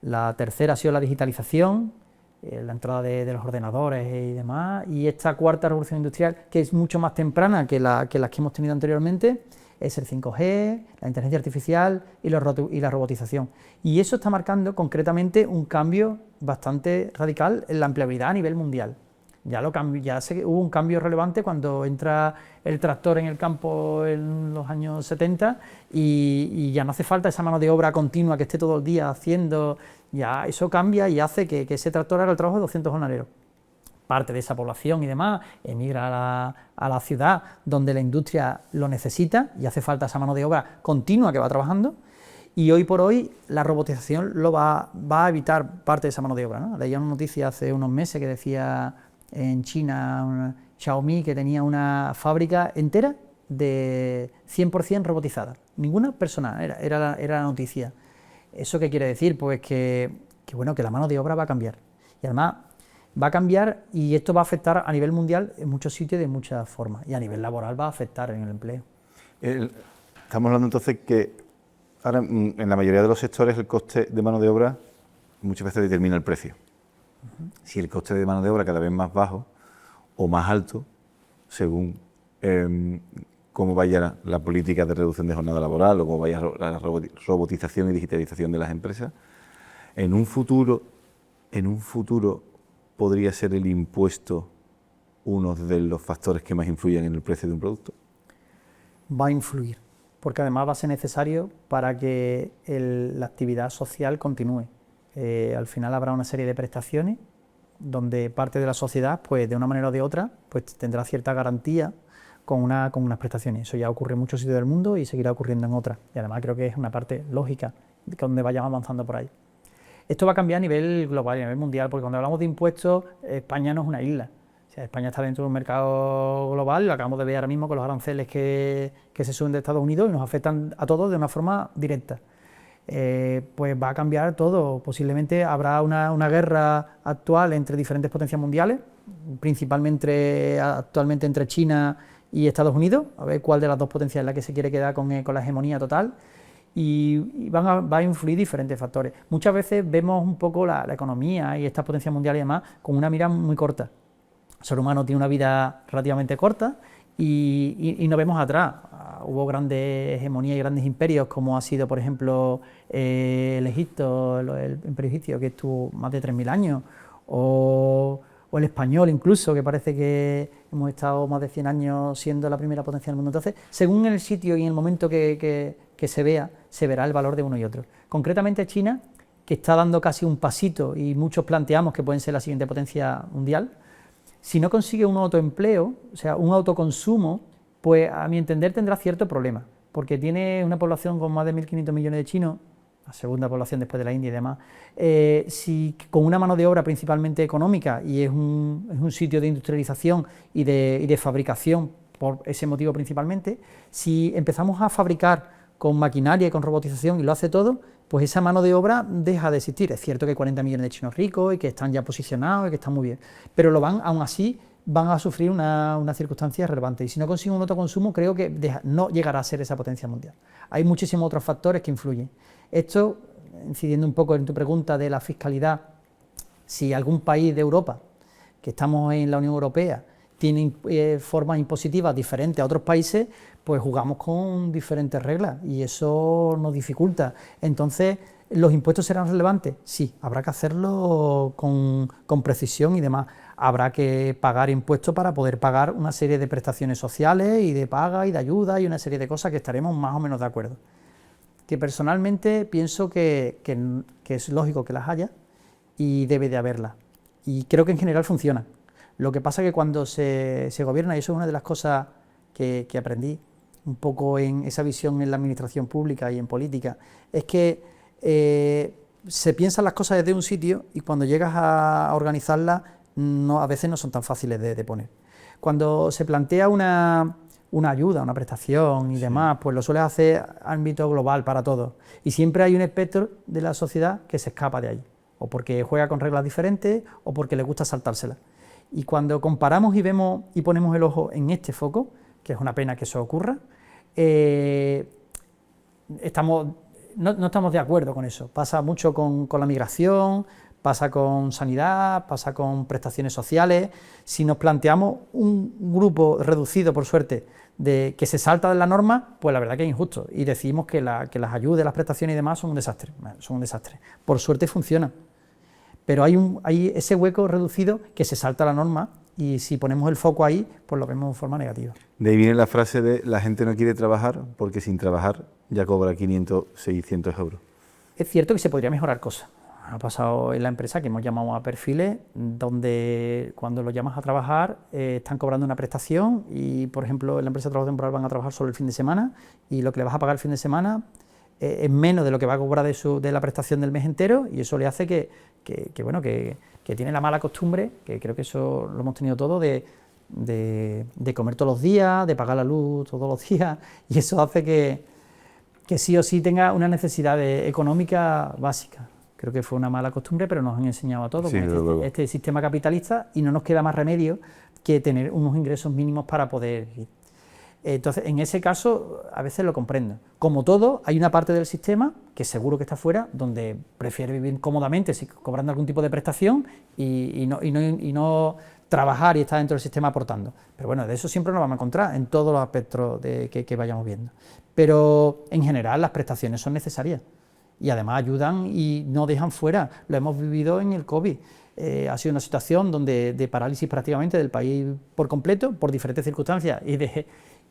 la tercera ha sido la digitalización, la entrada de los ordenadores y demás, y esta cuarta revolución industrial, que es mucho más temprana que las que hemos tenido anteriormente, es el 5G, la inteligencia artificial y la robotización. Y eso está marcando concretamente un cambio bastante radical en la empleabilidad a nivel mundial. Hubo un cambio relevante cuando entra el tractor en el campo en los años 70 y ya no hace falta esa mano de obra continua que esté todo el día haciendo, ya eso cambia y hace que ese tractor haga el trabajo de 200 jornaleros. Parte de esa población y demás emigra a la ciudad donde la industria lo necesita y hace falta esa mano de obra continua que va trabajando, y hoy por hoy la robotización lo va a evitar parte de esa mano de obra, ¿no? Leía una noticia hace unos meses que decía en China, Xiaomi, que tenía una fábrica entera de 100% robotizada, ninguna persona, era la noticia. ¿Eso qué quiere decir? Pues que la mano de obra va a cambiar, y además va a cambiar, y esto va a afectar a nivel mundial en muchos sitios de muchas formas, y a nivel laboral va a afectar en el empleo. Estamos hablando entonces que ahora en la mayoría de los sectores el coste de mano de obra muchas veces determina el precio. Si el coste de mano de obra cada vez más bajo o más alto, según cómo vaya la política de reducción de jornada laboral o cómo vaya la robotización y digitalización de las empresas, en un futuro podría ser el impuesto uno de los factores que más influyen en el precio de un producto. Va a influir, porque además va a ser necesario para que la actividad social continúe. Al final habrá una serie de prestaciones donde parte de la sociedad, pues de una manera o de otra, pues tendrá cierta garantía con unas prestaciones. Eso ya ocurre en muchos sitios del mundo y seguirá ocurriendo en otras. Y además creo que es una parte lógica de donde vayamos avanzando por ahí. Esto va a cambiar a nivel global y a nivel mundial, porque cuando hablamos de impuestos, España no es una isla. O sea, España está dentro de un mercado global, lo acabamos de ver ahora mismo con los aranceles que se suben de Estados Unidos y nos afectan a todos de una forma directa. Pues va a cambiar todo. Posiblemente habrá una guerra actual entre diferentes potencias mundiales, principalmente actualmente entre China y Estados Unidos, a ver cuál de las dos potencias es la que se quiere quedar con la hegemonía total, va a influir diferentes factores. Muchas veces vemos un poco la economía y estas potencias mundiales y demás con una mira muy corta. El ser humano tiene una vida relativamente corta y no vemos atrás. Hubo grandes hegemonías y grandes imperios, como ha sido, por ejemplo, el Egipto, el Imperio Egipcio, que estuvo más de 3.000 años, o el español incluso, que parece que hemos estado más de 100 años siendo la primera potencia del mundo. Entonces, según el sitio y en el momento que se vea, se verá el valor de uno y otro. Concretamente China, que está dando casi un pasito, y muchos planteamos que pueden ser la siguiente potencia mundial, si no consigue un autoempleo, o sea, un autoconsumo, pues a mi entender tendrá cierto problema, porque tiene una población con más de 1.500 millones de chinos, la segunda población después de la India y demás, si con una mano de obra principalmente económica, y es un sitio de industrialización y de fabricación por ese motivo principalmente, si empezamos a fabricar con maquinaria y con robotización y lo hace todo, pues esa mano de obra deja de existir. Es cierto que hay 40 millones de chinos ricos y que están ya posicionados y que están muy bien, pero aún así van a sufrir una circunstancia relevante, y si no consiguen un autoconsumo creo que no llegará a ser esa potencia mundial. Hay muchísimos otros factores que influyen. Esto, incidiendo un poco en tu pregunta de la fiscalidad, si algún país de Europa, que estamos en la Unión Europea, tiene formas impositivas diferentes a otros países, pues jugamos con diferentes reglas y eso nos dificulta. Entonces, ¿los impuestos serán relevantes? Sí, habrá que hacerlo con precisión y demás. Habrá que pagar impuestos para poder pagar una serie de prestaciones sociales y de paga y de ayuda y una serie de cosas que estaremos más o menos de acuerdo. Que personalmente pienso que es lógico que las haya y debe de haberlas. Y creo que en general funciona. Lo que pasa es que cuando se gobierna, y eso es una de las cosas que aprendí un poco en esa visión en la administración pública y en política, es que se piensan las cosas desde un sitio y cuando llegas a organizarlas a veces no son tan fáciles de poner. Cuando se plantea una ayuda, una prestación y demás, pues lo suele hacer a ámbito global para todos, y siempre hay un espectro de la sociedad que se escapa de ahí, o porque juega con reglas diferentes o porque le gusta saltárselas. Y cuando comparamos y vemos y ponemos el ojo en este foco, que es una pena que eso ocurra, no estamos de acuerdo con eso. Pasa mucho con la migración, pasa con sanidad, pasa con prestaciones sociales. Si nos planteamos un grupo reducido, por suerte, que se salta de la norma, pues la verdad que es injusto, y decimos que las ayudas, las prestaciones y demás son un desastre. Por suerte funciona, pero hay ese hueco reducido que se salta la norma, y si ponemos el foco ahí, pues lo vemos de forma negativa. De ahí viene la frase de la gente no quiere trabajar porque sin trabajar ya cobra 500, 600 euros. Es cierto que se podría mejorar cosas. Ha pasado en la empresa que hemos llamado a perfiles donde cuando los llamas a trabajar están cobrando una prestación y, por ejemplo, en la empresa de trabajo temporal van a trabajar solo el fin de semana, y lo que le vas a pagar el fin de semana es menos de lo que va a cobrar de la prestación del mes entero, y eso le hace que tiene la mala costumbre, que creo que eso lo hemos tenido todos, de comer todos los días, de pagar la luz todos los días, y eso hace que sí o sí tenga una necesidad económica básica. Creo que fue una mala costumbre, pero nos han enseñado a todos sí, este sistema capitalista, y no nos queda más remedio que tener unos ingresos mínimos para poder ir. Entonces, en ese caso, a veces lo comprendo. Como todo, hay una parte del sistema que seguro que está fuera, donde prefiere vivir cómodamente, cobrando algún tipo de prestación y no trabajar y estar dentro del sistema aportando. Pero bueno, de eso siempre nos vamos a encontrar en todos los aspectos que vayamos viendo. Pero en general las prestaciones son necesarias y además ayudan y no dejan fuera. Lo hemos vivido en el COVID. Ha sido una situación de parálisis prácticamente del país por completo, por diferentes circunstancias,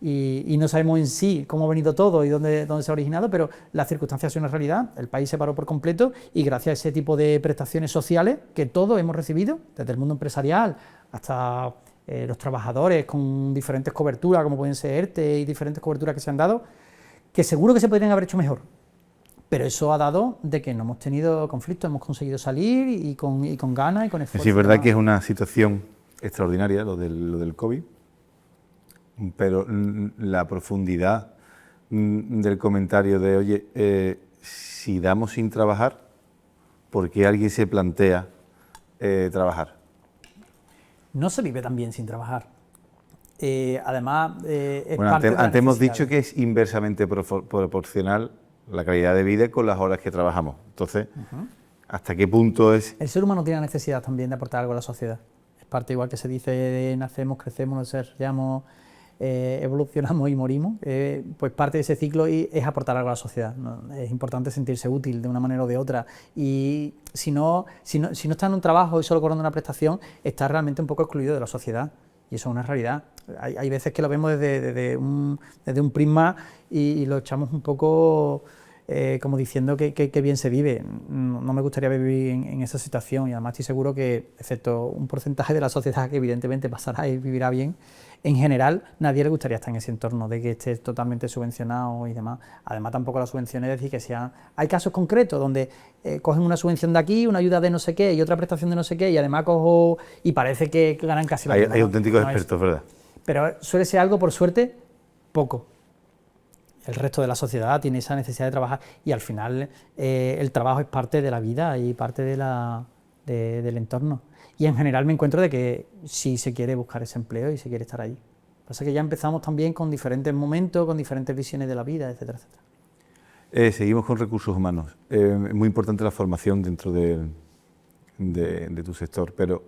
y no sabemos en sí cómo ha venido todo y dónde se ha originado, pero las circunstancias son una realidad. El país se paró por completo, y gracias a ese tipo de prestaciones sociales que todos hemos recibido, desde el mundo empresarial hasta los trabajadores con diferentes coberturas, como pueden ser ERTE y diferentes coberturas que se han dado, que seguro que se podrían haber hecho mejor. Pero eso ha dado de que no hemos tenido conflictos, hemos conseguido salir y con ganas y con esfuerzo. Sí, es verdad que es una situación extraordinaria lo del COVID, pero la profundidad del comentario de, oye, si damos sin trabajar, ¿por qué alguien se plantea trabajar? No se vive tan bien sin trabajar. Además, es bueno, parte de la antes hemos necesidad. dicho que es inversamente proporcional la calidad de vida con las horas que trabajamos. Entonces, ¿hasta qué punto es...? El ser humano tiene la necesidad también de aportar algo a la sociedad. Es parte igual que se dice de nacemos, crecemos, nos desarrollamos, evolucionamos y morimos. Pues parte de ese ciclo es aportar algo a la sociedad, ¿no? Es importante sentirse útil de una manera o de otra. Y si no está en un trabajo y solo cobrando una prestación, está realmente un poco excluido de la sociedad. Y eso es una realidad. Hay veces que lo vemos desde un prisma y lo echamos un poco como diciendo que bien se vive. No me gustaría vivir en esa situación, y además estoy seguro que, excepto un porcentaje de la sociedad que evidentemente pasará y vivirá bien, en general nadie le gustaría estar en ese entorno de que esté totalmente subvencionado y demás. Además, tampoco las subvenciones, es decir, que sean... Hay casos concretos donde cogen una subvención de aquí, una ayuda de no sé qué y otra prestación de no sé qué, y además cojo y parece que ganan casi la misma. Hay auténticos expertos, ¿verdad? Pero suele ser algo, por suerte, poco. El resto de la sociedad tiene esa necesidad de trabajar y al final el trabajo es parte de la vida y parte del entorno. Y en general me encuentro de que sí se quiere buscar ese empleo y se quiere estar ahí. Pasa que ya empezamos también con diferentes momentos, con diferentes visiones de la vida, etcétera, etcétera. Seguimos con recursos humanos. Es muy importante la formación dentro de tu sector, pero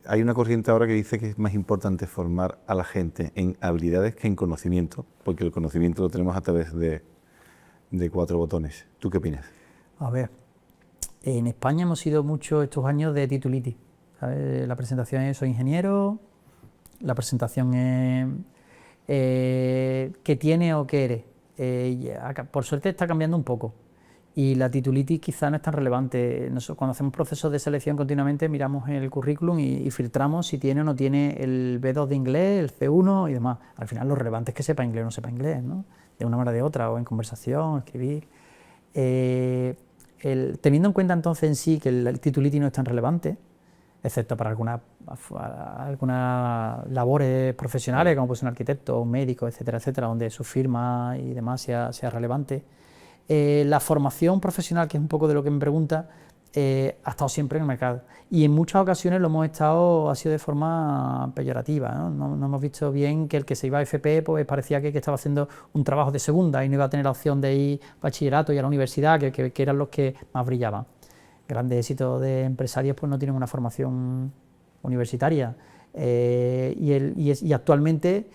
hay una corriente ahora que dice que es más importante formar a la gente en habilidades que en conocimiento, porque el conocimiento lo tenemos a través de 4 botones. ¿Tú qué opinas? A ver, en España hemos sido mucho estos años de titulitis, ¿sabes? La presentación es soy ingeniero, la presentación es qué tiene o qué eres. Por suerte está cambiando un poco. Y la titulitis quizá no es tan relevante. Nosotros, cuando hacemos procesos de selección continuamente, miramos el currículum y filtramos si tiene o no tiene el B2 de inglés, el C1 y demás. Al final lo relevante es que sepa inglés o no sepa inglés, ¿no? De una manera o de otra, o en conversación, escribir. Teniendo en cuenta entonces en sí que el titulitis no es tan relevante, excepto para algunas labores profesionales, como pues un arquitecto, un médico, etcétera, etcétera, donde su firma y demás sea relevante. La formación profesional, que es un poco de lo que me pregunta, ha estado siempre en el mercado y en muchas ocasiones ha sido de forma peyorativa, ¿no? No hemos visto bien que el que se iba a FP pues parecía que estaba haciendo un trabajo de segunda y no iba a tener la opción de ir a bachillerato y a la universidad, que eran los que más brillaban. Grandes éxitos de empresarios pues no tienen una formación universitaria. Y actualmente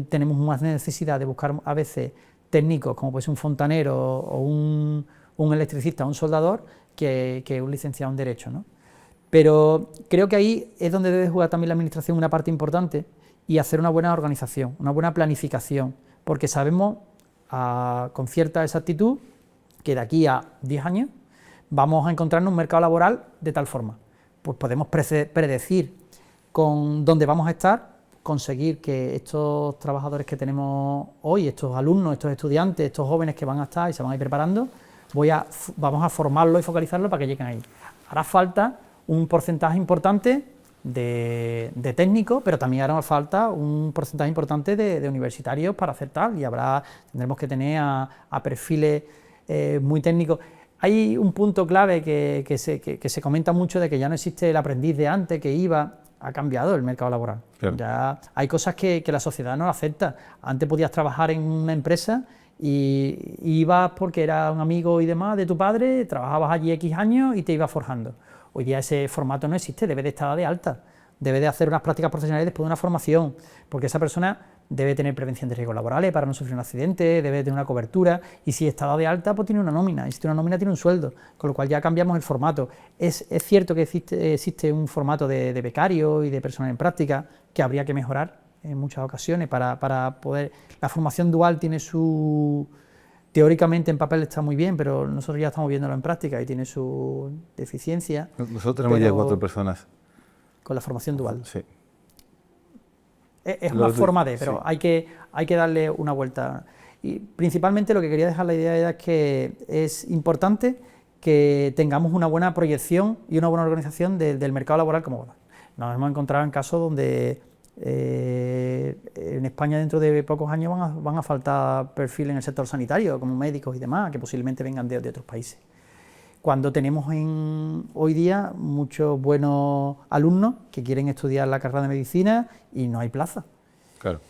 tenemos más necesidad de buscar a veces técnicos, como puede ser un fontanero o un electricista o un soldador, que un licenciado en Derecho, ¿no? Pero creo que ahí es donde debe jugar también la Administración una parte importante y hacer una buena organización, una buena planificación, porque sabemos con cierta exactitud que de aquí a 10 años vamos a encontrarnos un mercado laboral de tal forma. Pues podemos predecir con dónde vamos a estar, conseguir que estos trabajadores que tenemos hoy, estos alumnos, estos estudiantes, estos jóvenes que van a estar y se van a ir preparando, vamos a formarlos y focalizarlos para que lleguen ahí. Hará falta un porcentaje importante de técnicos, pero también hará falta un porcentaje importante de universitarios para hacer tal, y tendremos que tener a perfiles muy técnicos. Hay un punto clave que se comenta mucho, de que ya no existe el aprendiz de antes que iba. Ha cambiado el mercado laboral. Claro. Ya hay cosas que la sociedad no acepta. Antes podías trabajar en una empresa y ibas porque era un amigo y demás de tu padre, trabajabas allí X años y te ibas forjando. Hoy día ese formato no existe, debe de estar de alta, debe de hacer unas prácticas profesionales después de una formación, porque esa persona debe tener prevención de riesgos laborales para no sufrir un accidente, debe tener una cobertura, y si está dado de alta, pues tiene una nómina, y si tiene una nómina tiene un sueldo, con lo cual ya cambiamos el formato. Es cierto que existe un formato de becario y de personal en práctica que habría que mejorar en muchas ocasiones para poder... La formación dual tiene teóricamente en papel está muy bien, pero nosotros ya estamos viéndolo en práctica y tiene su deficiencia. Nosotros tenemos ya 4 personas. Con la formación dual. Sí. Es una forma de, pero sí. hay que darle una vuelta. Y principalmente lo que quería dejar la idea era que es importante que tengamos una buena proyección y una buena organización del mercado laboral como ahora. Nos hemos encontrado en casos donde en España dentro de pocos años van a faltar perfiles en el sector sanitario, como médicos y demás, que posiblemente vengan de otros países. Cuando tenemos hoy día muchos buenos alumnos que quieren estudiar la carrera de medicina y no hay plaza. Claro.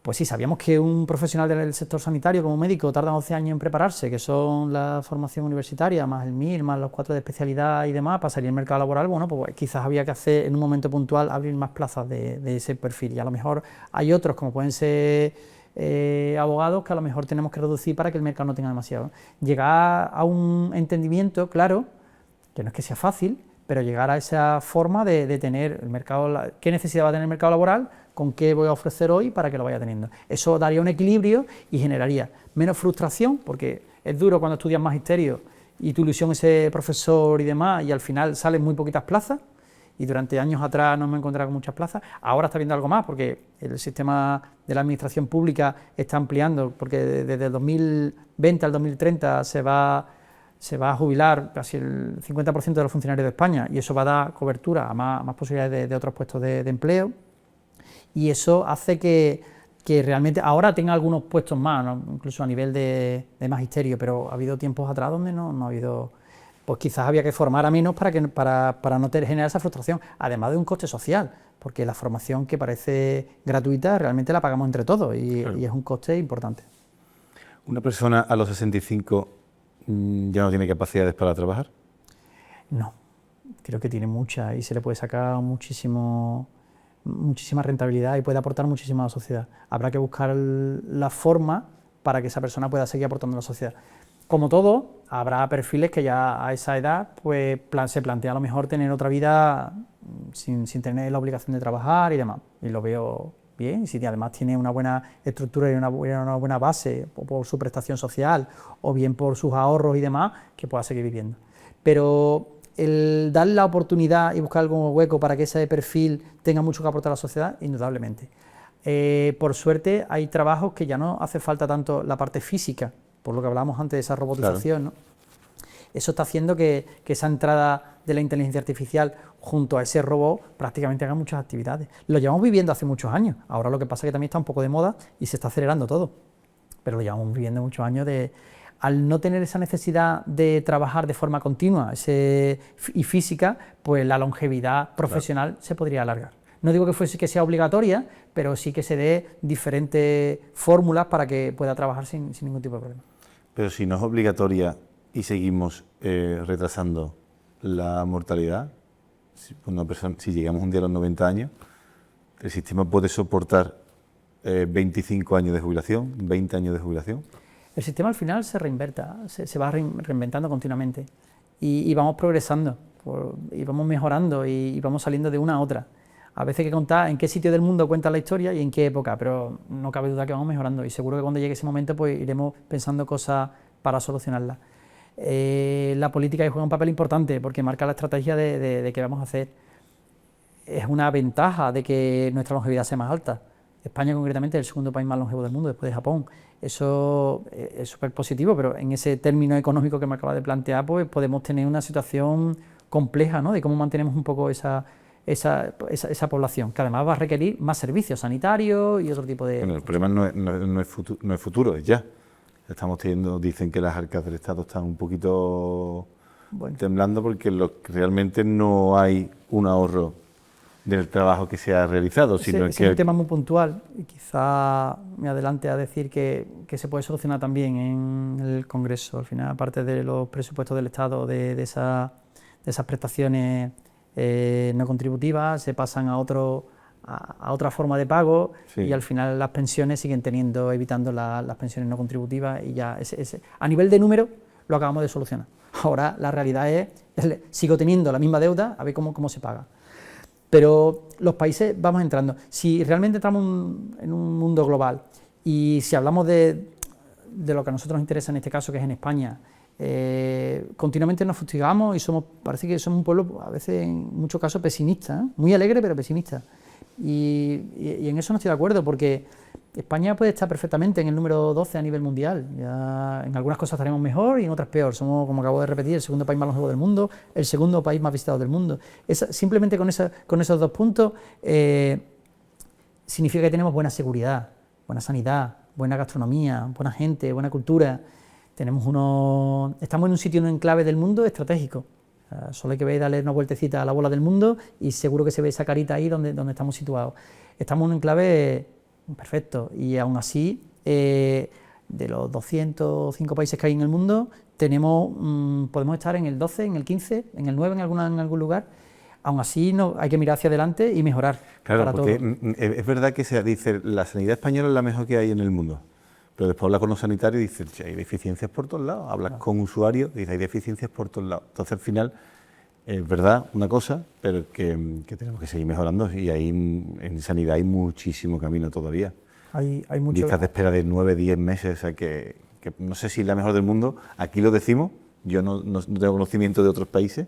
Pues sí, sabíamos que un profesional del sector sanitario como médico tarda 11 años en prepararse, que son la formación universitaria, más el MIR, más los 4 de especialidad y demás, para salir al mercado laboral. Bueno, pues quizás había que hacer en un momento puntual abrir más plazas de ese perfil, y a lo mejor hay otros, como pueden ser abogados, que a lo mejor tenemos que reducir para que el mercado no tenga demasiado. Llegar a un entendimiento claro, que no es que sea fácil, pero llegar a esa forma de tener el mercado, qué necesidad va a tener el mercado laboral, con qué voy a ofrecer hoy para que lo vaya teniendo. Eso daría un equilibrio y generaría menos frustración, porque es duro cuando estudias magisterio y tu ilusión es ser profesor y demás, y al final salen muy poquitas plazas, y durante años atrás no me he encontrado con muchas plazas. Ahora está viendo algo más, porque el sistema de la administración pública está ampliando, porque desde el 2020 al 2030 se va a jubilar casi el 50% de los funcionarios de España, y eso va a dar cobertura a más posibilidades de otros puestos de empleo, y eso hace que realmente ahora tenga algunos puestos más, ¿no? Incluso a nivel de magisterio, pero ha habido tiempos atrás donde no ha habido, pues quizás había que formar a menos para no generar esa frustración, además de un coste social, porque la formación, que parece gratuita, realmente la pagamos entre todos, Claro. y es un coste importante. ¿Una persona a los 65 ya no tiene capacidades para trabajar? No, creo que tiene mucha, y se le puede sacar muchísima rentabilidad y puede aportar muchísimo a la sociedad. Habrá que buscar la forma para que esa persona pueda seguir aportando a la sociedad. Como todo, habrá perfiles que ya a esa edad pues, se plantea a lo mejor tener otra vida sin tener la obligación de trabajar y demás, y lo veo bien. Y si además tiene una buena estructura y una buena base, o por su prestación social o bien por sus ahorros y demás, que pueda seguir viviendo. Pero el dar la oportunidad y buscar algún hueco para que ese perfil tenga mucho que aportar a la sociedad, indudablemente. Por suerte hay trabajos que ya no hace falta tanto la parte física, por lo que hablábamos antes de esa robotización, ¿no? Eso está haciendo que esa entrada de la inteligencia artificial junto a ese robot prácticamente haga muchas actividades. Lo llevamos viviendo hace muchos años, ahora lo que pasa es que también está un poco de moda y se está acelerando todo, pero lo llevamos viviendo muchos años al no tener esa necesidad de trabajar de forma continua y física, pues la longevidad profesional se podría alargar. No digo que sea obligatoria, pero sí que se dé diferentes fórmulas para que pueda trabajar sin ningún tipo de problema. Pero si no es obligatoria y seguimos retrasando la mortalidad, si llegamos un día a los 90 años, ¿el sistema puede soportar 25 años de jubilación, 20 años de jubilación? El sistema al final se reinventa, se va reinventando continuamente, y vamos progresando, y vamos mejorando, y vamos saliendo de una a otra. A veces hay que contar en qué sitio del mundo cuenta la historia y en qué época, pero no cabe duda que vamos mejorando, y seguro que cuando llegue ese momento pues iremos pensando cosas para solucionarla. La política juega un papel importante porque marca la estrategia de qué vamos a hacer. Es una ventaja de que nuestra longevidad sea más alta. España concretamente es el segundo país más longevo del mundo después de Japón. Eso es súper positivo, pero en ese término económico que me acaba de plantear, pues podemos tener una situación compleja, ¿no?, de cómo mantenemos un poco esa población, que además va a requerir más servicios sanitarios y otro tipo de... Bueno, el problema no es futuro, es ya. Estamos teniendo, dicen que las arcas del Estado están un poquito temblando porque realmente no hay un ahorro del trabajo que se ha realizado, sino es un tema muy puntual, y quizá me adelante a decir que se puede solucionar también en el Congreso. Al final, aparte de los presupuestos del Estado, de esas prestaciones no contributivas, se pasan a otra forma de pago, sí. Y al final las pensiones siguen evitando las pensiones no contributivas, y ya a nivel de número lo acabamos de solucionar. Ahora la realidad es, sigo teniendo la misma deuda, a ver cómo se paga. Pero los países vamos entrando. Si realmente entramos en un mundo global, y si hablamos de lo que a nosotros nos interesa en este caso, que es en España, continuamente nos fustigamos y parece que somos un pueblo, a veces en muchos casos pesimista, muy alegre pero pesimista. Y en eso no estoy de acuerdo, porque España puede estar perfectamente en el número 12 a nivel mundial. Ya en algunas cosas estaremos mejor y en otras peor. Somos, como acabo de repetir, el segundo país más longevo del mundo, el segundo país más visitado del mundo. Simplemente con esos 2 puntos significa que tenemos buena seguridad, buena sanidad, buena gastronomía, buena gente, buena cultura. Estamos en un sitio, en un enclave del mundo estratégico. Solo hay que ver y darle una vueltecita a la bola del mundo y seguro que se ve esa carita ahí donde estamos situados. Estamos en un enclave perfecto. Y aún así, de los 205 países que hay en el mundo, podemos estar en el 12, en el 15, en el 9 en algún lugar. Aún así, hay que mirar hacia adelante y mejorar. Claro, para porque todo. es verdad que se dice la sanidad española es la mejor que hay en el mundo, pero después hablas con los sanitarios y dices, "Che, hay deficiencias por todos lados", hablas con usuarios y dices, hay deficiencias por todos lados. Entonces, al final, es verdad una cosa, pero que tenemos que seguir mejorando, y ahí en sanidad hay muchísimo camino todavía. Hay mucho. Listas de espera de 9, 10 meses, o sea que no sé si es la mejor del mundo, aquí lo decimos, yo no tengo conocimiento de otros países,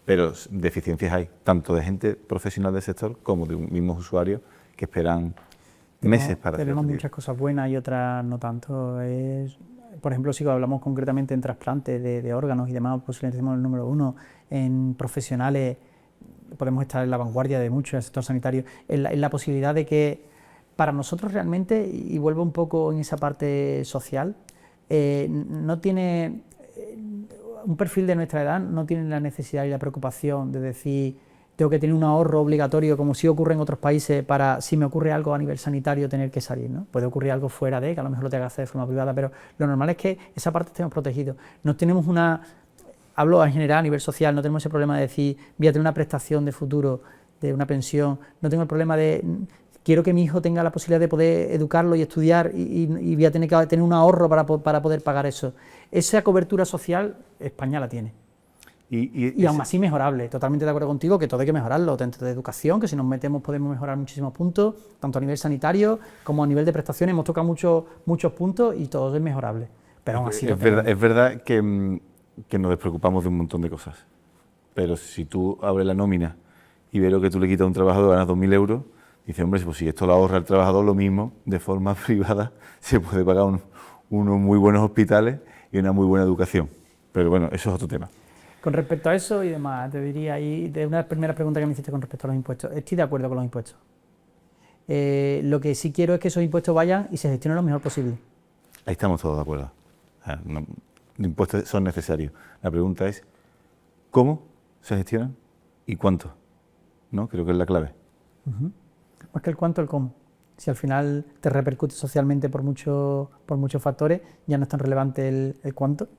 pero deficiencias hay, tanto de gente profesional del sector como de mismos usuarios que esperan meses para ser Tenemos atendidos. muchas cosas buenas y otras no tanto. Por ejemplo, si hablamos concretamente en trasplantes de órganos y demás, posiblemente somos el número 1. En profesionales podemos estar en la vanguardia de mucho en el sector sanitario, en la posibilidad de que para nosotros realmente, y vuelvo un poco en esa parte social, no tiene un perfil de nuestra edad, no tiene la necesidad y la preocupación de decir tengo que tener un ahorro obligatorio como sí ocurre en otros países para si me ocurre algo a nivel sanitario tener que salir, ¿no? Puede ocurrir algo fuera de, que a lo mejor lo tenga que hacer de forma privada, pero lo normal es que esa parte estemos protegidos. No tenemos hablo en general a nivel social, no tenemos ese problema de decir voy a tener una prestación de futuro, de una pensión, no tengo el problema de quiero que mi hijo tenga la posibilidad de poder educarlo y estudiar y voy a tener que tener un ahorro para poder pagar eso. Esa cobertura social España la tiene. Y aún así mejorable, totalmente de acuerdo contigo que todo hay que mejorarlo, dentro de educación, que si nos metemos podemos mejorar muchísimos puntos, tanto a nivel sanitario como a nivel de prestaciones, hemos tocado muchos puntos y todo es mejorable. Pero aún así es verdad que nos despreocupamos de un montón de cosas, pero si tú abres la nómina y ves lo que tú le quitas a un trabajador, ganas 2.000 euros, dices, hombre, pues si esto lo ahorra el trabajador, lo mismo, de forma privada, se puede pagar unos muy buenos hospitales y una muy buena educación. Pero bueno, eso es otro tema. Con respecto a eso y demás, te diría, y de una primera pregunta que me hiciste con respecto a los impuestos, estoy de acuerdo con los impuestos. Lo que sí quiero es que esos impuestos vayan y se gestionen lo mejor posible. Ahí estamos todos de acuerdo. Los impuestos son necesarios. La pregunta es, ¿cómo se gestionan y cuánto? ¿No? Creo que es la clave. Más que el cuánto, el cómo. Si al final te repercute socialmente por muchos factores, ya no es tan relevante el cuánto,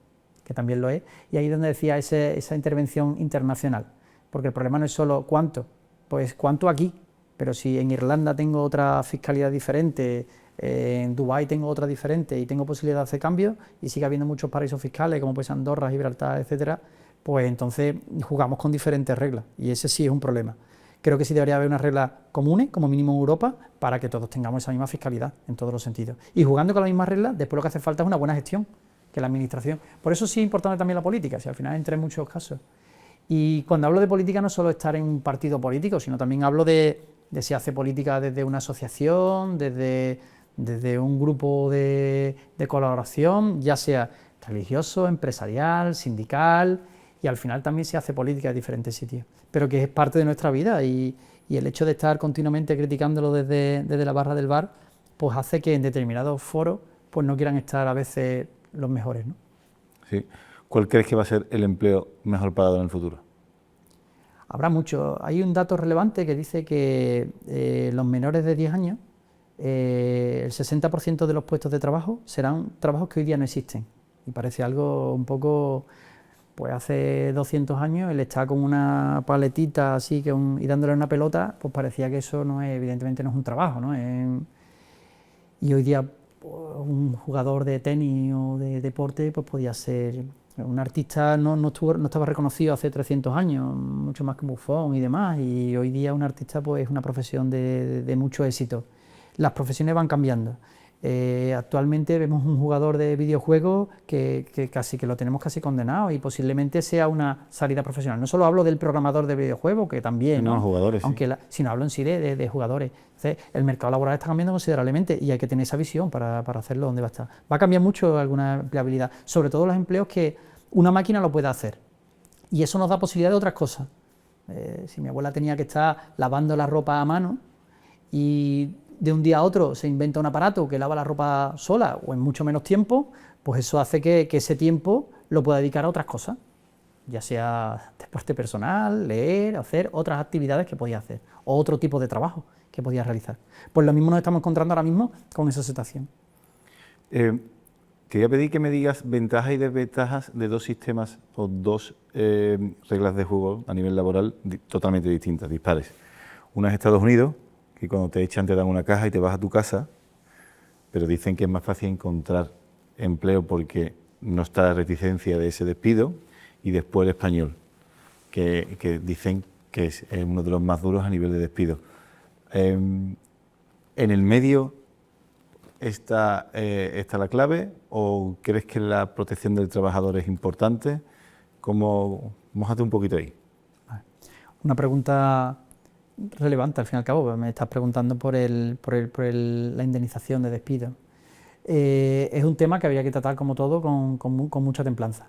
que también lo es, y ahí es donde decía esa intervención internacional, porque el problema no es solo cuánto, pues cuánto aquí, pero si en Irlanda tengo otra fiscalidad diferente, en Dubái tengo otra diferente y tengo posibilidad de hacer cambios y sigue habiendo muchos paraísos fiscales como pues Andorra, Gibraltar, etcétera, pues entonces jugamos con diferentes reglas y ese sí es un problema. Creo que sí debería haber unas reglas comunes, como mínimo en Europa, para que todos tengamos esa misma fiscalidad en todos los sentidos. Y jugando con las mismas reglas, después lo que hace falta es una buena gestión, que la administración. Por eso sí es importante también la política, si al final entra en muchos casos. Y cuando hablo de política no solo estar en un partido político, sino también hablo de si hace política desde una asociación, desde un grupo de colaboración, ya sea religioso, empresarial, sindical, y al final también se hace política en diferentes sitios, pero que es parte de nuestra vida y el hecho de estar continuamente criticándolo desde la barra del bar, pues hace que en determinados foros pues no quieran estar a veces los mejores, ¿no? Sí. ¿Cuál crees que va a ser el empleo mejor pagado en el futuro? Habrá mucho. Hay un dato relevante que dice que los menores de 10 años, el 60% de los puestos de trabajo serán trabajos que hoy día no existen. Y parece algo un poco, pues hace 200 años el estar con una paletita así y dándole una pelota, pues parecía que eso no es, evidentemente no es un trabajo, ¿no? Y hoy día un jugador de tenis o de deporte pues podía ser un artista, no estaba reconocido hace 300 años, mucho más que Buffon y demás, y hoy día un artista pues es una profesión de mucho éxito. Las profesiones van cambiando. Actualmente vemos un jugador de videojuegos que casi que lo tenemos casi condenado y posiblemente sea una salida profesional. No solo hablo del programador de videojuegos, que también, no, jugadores, aunque sí. Sino hablo en sí de jugadores. Entonces, el mercado laboral está cambiando considerablemente y hay que tener esa visión para hacerlo donde va a estar. Va a cambiar mucho alguna empleabilidad, sobre todo los empleos que una máquina lo puede hacer. Y eso nos da posibilidad de otras cosas. Si mi abuela tenía que estar lavando la ropa a mano y de un día a otro se inventa un aparato que lava la ropa sola o en mucho menos tiempo, pues eso hace que ese tiempo lo pueda dedicar a otras cosas. ya sea deporte personal, leer, hacer otras actividades que podía hacer, o otro tipo de trabajo que podía realizar. Pues lo mismo nos estamos encontrando ahora mismo con esa situación. Te voy a pedir que me digas ventajas y desventajas de dos sistemas o dos reglas de juego a nivel laboral totalmente distintas, dispares. Una es Estados Unidos, que cuando te echan te dan una caja y te vas a tu casa, pero dicen que es más fácil encontrar empleo porque no está la reticencia de ese despido, y después el español, que dicen que es uno de los más duros a nivel de despido. ¿En el medio está la clave o crees que la protección del trabajador es importante? Mójate un poquito ahí. Una pregunta relevante al fin y al cabo, me estás preguntando por la indemnización de despido. Es un tema que habría que tratar como todo con mucha templanza.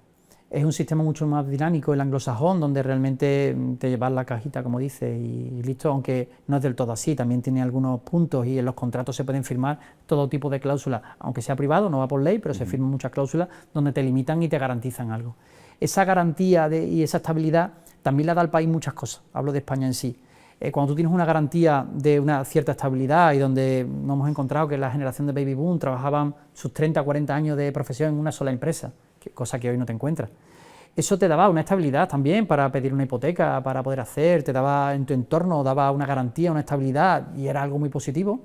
Es un sistema mucho más dinámico, el anglosajón, donde realmente te llevas la cajita, como dices, y listo, aunque no es del todo así, también tiene algunos puntos y en los contratos se pueden firmar todo tipo de cláusulas, aunque sea privado, no va por ley, pero se firman muchas cláusulas donde te limitan y te garantizan algo. Esa garantía y esa estabilidad también le da al país muchas cosas, hablo de España en sí. Cuando tú tienes una garantía de una cierta estabilidad y donde nos hemos encontrado que la generación de Baby Boom trabajaban sus 30 o 40 años de profesión en una sola empresa, cosa que hoy no te encuentras. Eso te daba una estabilidad también para pedir una hipoteca, para poder hacer, te daba en tu entorno, daba una garantía, una estabilidad y era algo muy positivo,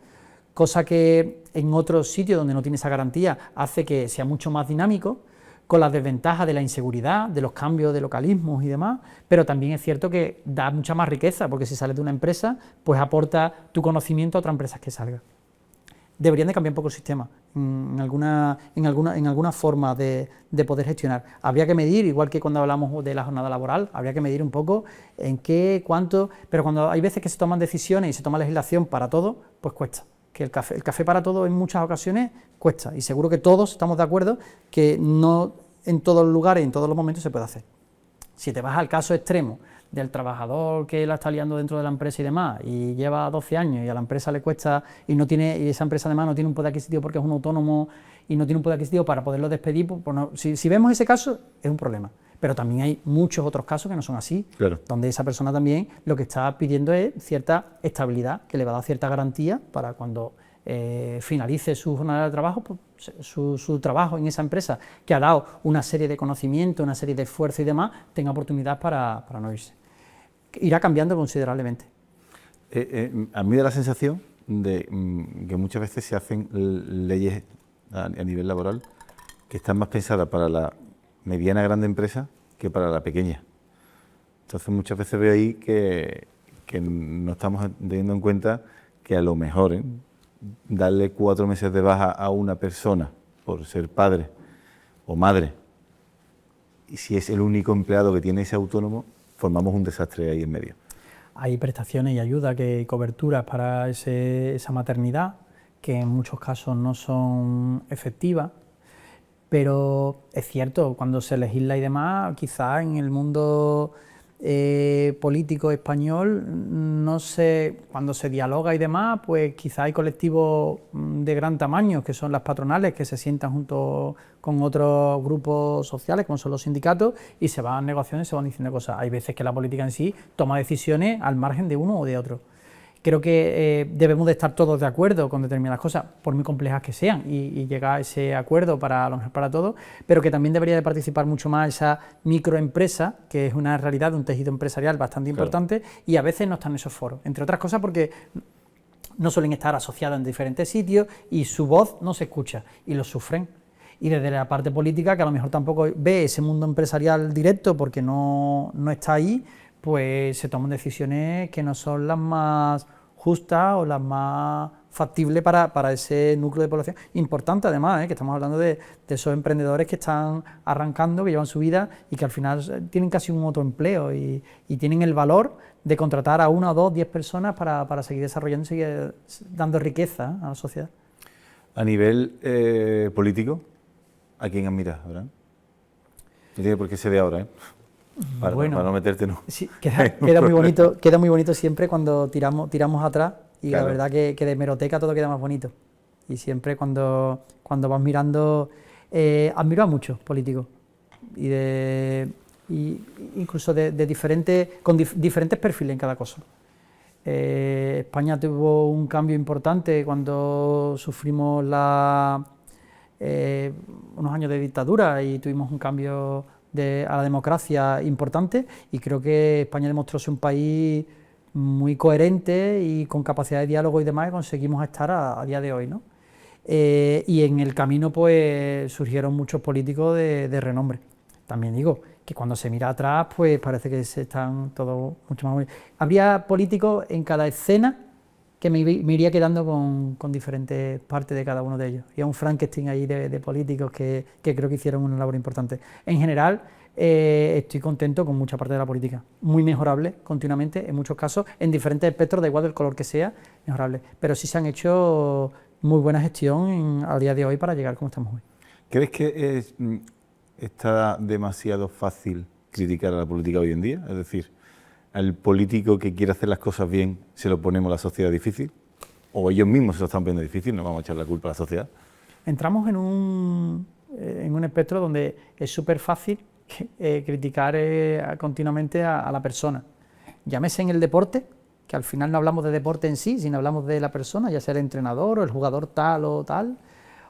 cosa que en otros sitios donde no tiene esa garantía hace que sea mucho más dinámico, con las desventajas de la inseguridad, de los cambios de localismos y demás, pero también es cierto que da mucha más riqueza, porque si sales de una empresa, pues aporta tu conocimiento a otras empresas que salgan. Deberían de cambiar un poco el sistema, en alguna forma de poder gestionar. Habría que medir, igual que cuando hablamos de la jornada laboral, habría que medir un poco en qué, cuánto, pero cuando hay veces que se toman decisiones y se toma legislación para todo, pues cuesta. Que el café para todo en muchas ocasiones cuesta, y seguro que todos estamos de acuerdo que no en todos los lugares y en todos los momentos se puede hacer. Si te vas al caso extremo del trabajador que la está liando dentro de la empresa y demás, y lleva 12 años y a la empresa le cuesta, y esa empresa además no tiene un poder adquisitivo porque es un autónomo y no tiene un poder adquisitivo para poderlo despedir, pues no, si vemos ese caso es un problema. Pero también hay muchos otros casos que no son así, claro, donde esa persona también lo que está pidiendo es cierta estabilidad, que le va a dar cierta garantía para cuando finalice su jornada de trabajo, pues, su trabajo en esa empresa, que ha dado una serie de conocimientos, una serie de esfuerzo y demás, tenga oportunidad para no irse. Irá cambiando considerablemente. A mí me da la sensación de que muchas veces se hacen leyes a nivel laboral que están más pensadas para la mediana grande empresa que para la pequeña. Entonces muchas veces veo ahí que no estamos teniendo en cuenta que a lo mejor darle 4 meses de baja a una persona por ser padre o madre, y si es el único empleado que tiene ese autónomo, formamos un desastre ahí en medio. Hay prestaciones y ayudas, coberturas para esa maternidad, que en muchos casos no son efectivas. Pero es cierto, cuando se legisla y demás, quizás en el mundo político español, no sé, cuando se dialoga y demás, pues quizás hay colectivos de gran tamaño, que son las patronales, que se sientan junto con otros grupos sociales, como son los sindicatos, y se van a negociaciones, se van diciendo cosas. Hay veces que la política en sí toma decisiones al margen de uno o de otro. Creo que debemos de estar todos de acuerdo con determinadas cosas, por muy complejas que sean, y llegar a ese acuerdo para lo mejor para todos, pero que también debería de participar mucho más esa microempresa, que es una realidad de un tejido empresarial bastante importante, claro, y a veces no están en esos foros, entre otras cosas porque no suelen estar asociadas en diferentes sitios y su voz no se escucha, y lo sufren. Y desde la parte política, que a lo mejor tampoco ve ese mundo empresarial directo porque no está ahí, pues se toman decisiones que no son las más justas o las más factibles para ese núcleo de población. Importante además, que estamos hablando de esos emprendedores que están arrancando, que llevan su vida y que al final tienen casi un autoempleo y tienen el valor de contratar a 1, 2, 10 personas para seguir desarrollando y seguir dando riqueza a la sociedad. A nivel político, ¿a quién admiras, Abraham? No tiene por qué ser de ahora, para no meterte, no. Sí, queda muy bonito siempre cuando tiramos atrás y claro, la verdad que de hemeroteca todo queda más bonito. Y siempre cuando vas mirando, admiro a muchos políticos y de y incluso con diferentes perfiles en cada cosa. España tuvo un cambio importante cuando sufrimos unos años de dictadura y tuvimos un cambio a la democracia importante, y creo que España demostró ser un país muy coherente y con capacidad de diálogo y demás, y conseguimos estar a día de hoy, ¿no? Y en el camino pues surgieron muchos políticos de renombre. También digo que cuando se mira atrás pues parece que se están todos mucho más... Habría políticos en cada escena que me iría quedando con diferentes partes de cada uno de ellos. Y un Frankenstein ahí de políticos que creo que hicieron una labor importante. En general estoy contento con mucha parte de la política, muy mejorable continuamente, en muchos casos, en diferentes espectros, da igual del color que sea, mejorable. Pero sí se han hecho muy buena gestión al día de hoy para llegar como estamos hoy. ¿Crees que está demasiado fácil criticar a la política hoy en día? Es decir, ¿al político que quiere hacer las cosas bien se lo ponemos a la sociedad difícil? ¿O ellos mismos se lo están poniendo difícil? ¿No vamos a echar la culpa a la sociedad? Entramos en un espectro donde es súper fácil criticar continuamente a la persona. Llámese en el deporte, que al final no hablamos de deporte en sí, sino hablamos de la persona, ya sea el entrenador o el jugador tal o tal,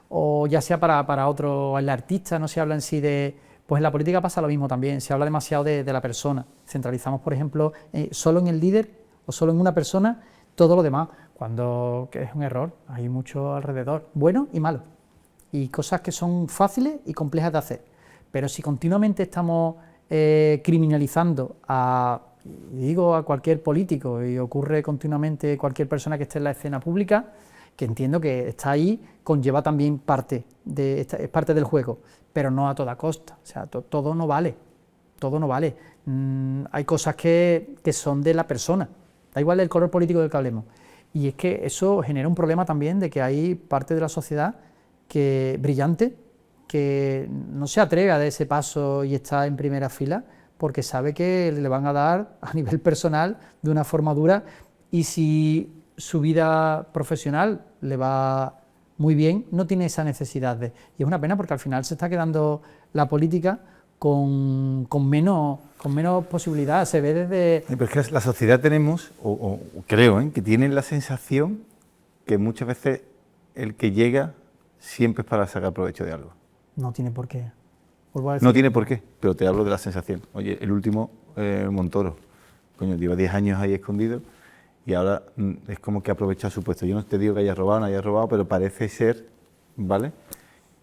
o ya sea para otro, el artista, no se habla en sí de... Pues en la política pasa lo mismo también, se habla demasiado de la persona. Centralizamos, por ejemplo, solo en el líder o solo en una persona todo lo demás, cuando que es un error, hay mucho alrededor, bueno y malo, y cosas que son fáciles y complejas de hacer. Pero si continuamente estamos criminalizando a cualquier político, y ocurre continuamente cualquier persona que esté en la escena pública, que entiendo que está ahí, conlleva también es parte del juego, pero no a toda costa. O sea, todo no vale, todo no vale. Hay cosas que son de la persona, da igual del color político del que hablemos, y es que eso genera un problema también de que hay parte de la sociedad brillante, que no se atreve a dar ese paso y está en primera fila, porque sabe que le van a dar a nivel personal de una forma dura, y si su vida profesional le va muy bien, no tiene esa necesidad de... Y es una pena porque al final se está quedando la política con menos posibilidad, se ve desde... Pero es que la sociedad tenemos, o creo, que tiene la sensación que muchas veces el que llega siempre es para sacar provecho de algo. No tiene por qué. No tiene por qué, pero te hablo de la sensación. Oye, el último, Montoro, coño, lleva 10 años ahí escondido y ahora es como que aprovecha su puesto. Yo no te digo que haya robado, no haya robado, pero parece ser, ¿vale?,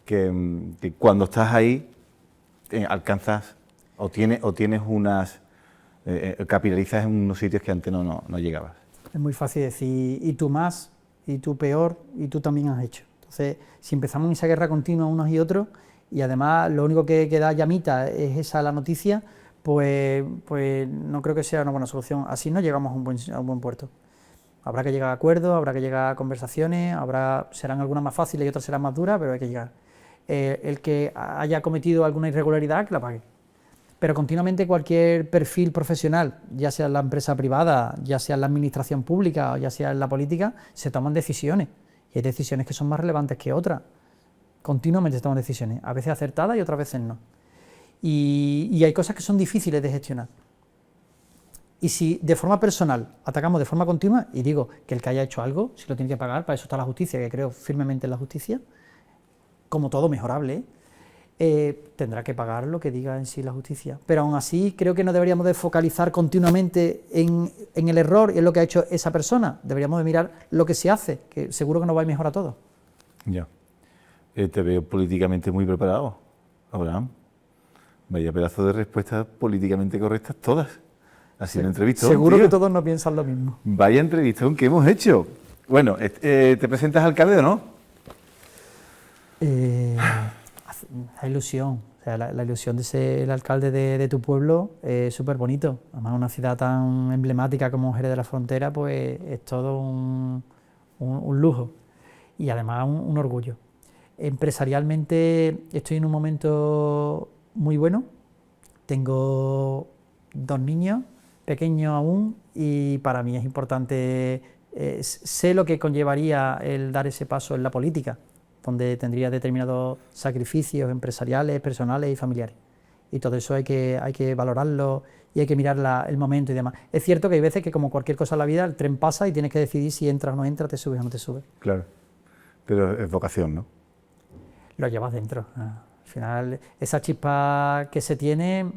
que cuando estás ahí alcanzas o tienes unas... capilarizas en unos sitios que antes no llegabas. Es muy fácil decir, y tú más, y tú peor, y tú también has hecho. Entonces, si empezamos en esa guerra continua unos y otros, y además lo único que da llamita es esa la noticia, pues no creo que sea una buena solución. Así no llegamos a un buen puerto. Habrá que llegar a acuerdos, habrá que llegar a conversaciones, serán algunas más fáciles y otras serán más duras, pero hay que llegar. El que haya cometido alguna irregularidad, que la pague. Pero continuamente cualquier perfil profesional, ya sea en la empresa privada, ya sea en la administración pública o ya sea en la política, se toman decisiones. Y hay decisiones que son más relevantes que otras. Continuamente se toman decisiones, a veces acertadas y otras veces no. Y hay cosas que son difíciles de gestionar. Y si de forma personal atacamos de forma continua, y digo que el que haya hecho algo, si lo tiene que pagar, para eso está la justicia, que creo firmemente en la justicia, como todo mejorable, tendrá que pagar lo que diga en sí la justicia. Pero aún así creo que no deberíamos de focalizar continuamente en el error y en lo que ha hecho esa persona. Deberíamos de mirar lo que se hace, que seguro que nos va a ir mejor a todos. Ya. Te veo políticamente muy preparado, Abraham. Vaya pedazo de respuestas políticamente correctas todas. Ha sido una entrevista. Seguro que todos no piensan lo mismo. Vaya entrevistón que hemos hecho. Bueno, ¿te presentas alcalde o no? La ilusión, o sea, la ilusión de ser el alcalde de tu pueblo es súper bonito. Además, una ciudad tan emblemática como Jerez de la Frontera, pues es todo un lujo y además un orgullo. Empresarialmente estoy en un momento muy bueno. Tengo 2 niños, pequeños aún, y para mí es importante, sé lo que conllevaría el dar ese paso en la política, donde tendría determinados sacrificios empresariales, personales y familiares. y todo eso hay que valorarlo y hay que mirar el momento y demás. Es cierto que hay veces que, como cualquier cosa en la vida, el tren pasa y tienes que decidir si entras o no entras, te subes o no te subes. Claro, pero es vocación, ¿no? Lo llevas dentro. Al final, esa chispa que se tiene,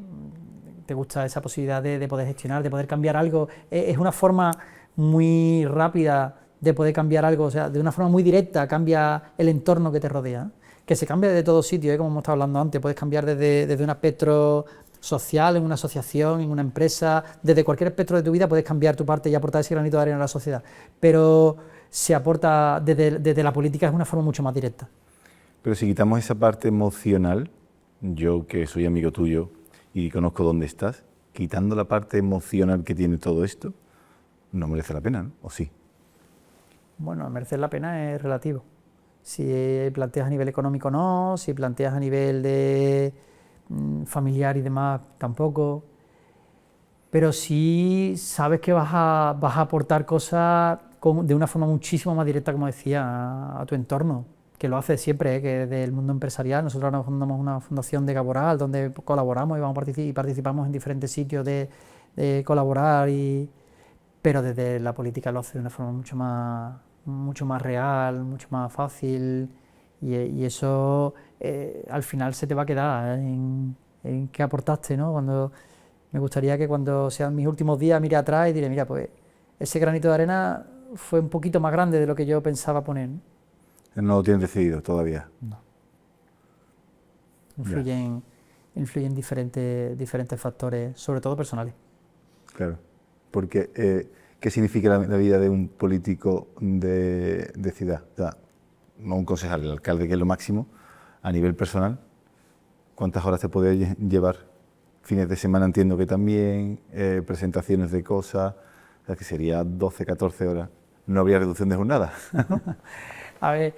te gusta esa posibilidad de poder gestionar, de poder cambiar algo. Es una forma muy rápida de poder cambiar algo, o sea, de una forma muy directa cambia el entorno que te rodea, que se cambia de todos sitios, como hemos estado hablando antes, puedes cambiar desde un aspecto social, en una asociación, en una empresa, desde cualquier aspecto de tu vida puedes cambiar tu parte y aportar ese granito de arena a la sociedad, pero se aporta desde la política de una forma mucho más directa. Pero si quitamos esa parte emocional, yo que soy amigo tuyo y conozco dónde estás, quitando la parte emocional que tiene todo esto, no merece la pena, ¿no? ¿O sí? Bueno, merecer la pena es relativo. Si planteas a nivel económico no, si planteas a nivel de familiar y demás tampoco, pero sí sabes que vas a aportar cosas de una forma muchísimo más directa, como decía, a tu entorno, que lo hace siempre, que desde el mundo empresarial. Nosotros ahora fundamos una fundación de Gaboral donde colaboramos y participamos en diferentes sitios de colaborar, pero desde la política lo hace de una forma mucho más real, mucho más fácil, y eso al final se te va a quedar en qué aportaste, ¿no? Me gustaría que cuando sean mis últimos días mire atrás y diré, mira, pues ese granito de arena fue un poquito más grande de lo que yo pensaba poner, ¿no? No lo tienes decidido todavía. No. Influyen diferentes factores, sobre todo personales. Claro, porque ¿qué significa la vida de un político de ciudad? O sea, no un concejal, el alcalde, que es lo máximo, a nivel personal. ¿Cuántas horas te puede llevar? Fines de semana entiendo que también, presentaciones de cosas, o sea, que sería 12, 14 horas. No habría reducción de jornada. A ver,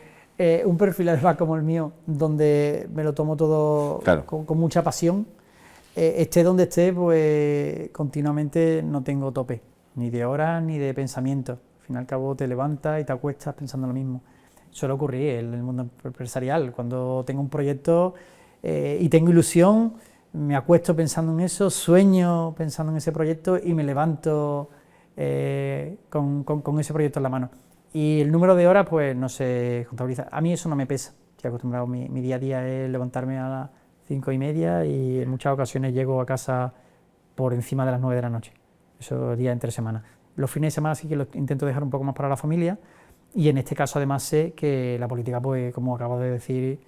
un perfil además como el mío, donde me lo tomo todo claro, con mucha pasión, esté donde esté, pues continuamente no tengo tope, ni de horas ni de pensamiento. Al fin y al cabo te levantas y te acuestas pensando lo mismo. Suele ocurrir en el mundo empresarial, cuando tengo un proyecto y tengo ilusión, me acuesto pensando en eso, sueño pensando en ese proyecto y me levanto con ese proyecto en la mano. Y el número de horas, pues no se contabiliza. A mí eso no me pesa. Estoy acostumbrado, mi día a día es levantarme a las 5:30 y en muchas ocasiones llego a casa por encima de las 9 de la noche. Eso día entre semana. Los fines de semana sí que los intento dejar un poco más para la familia, y en este caso además sé que la política, pues como acabo de decir,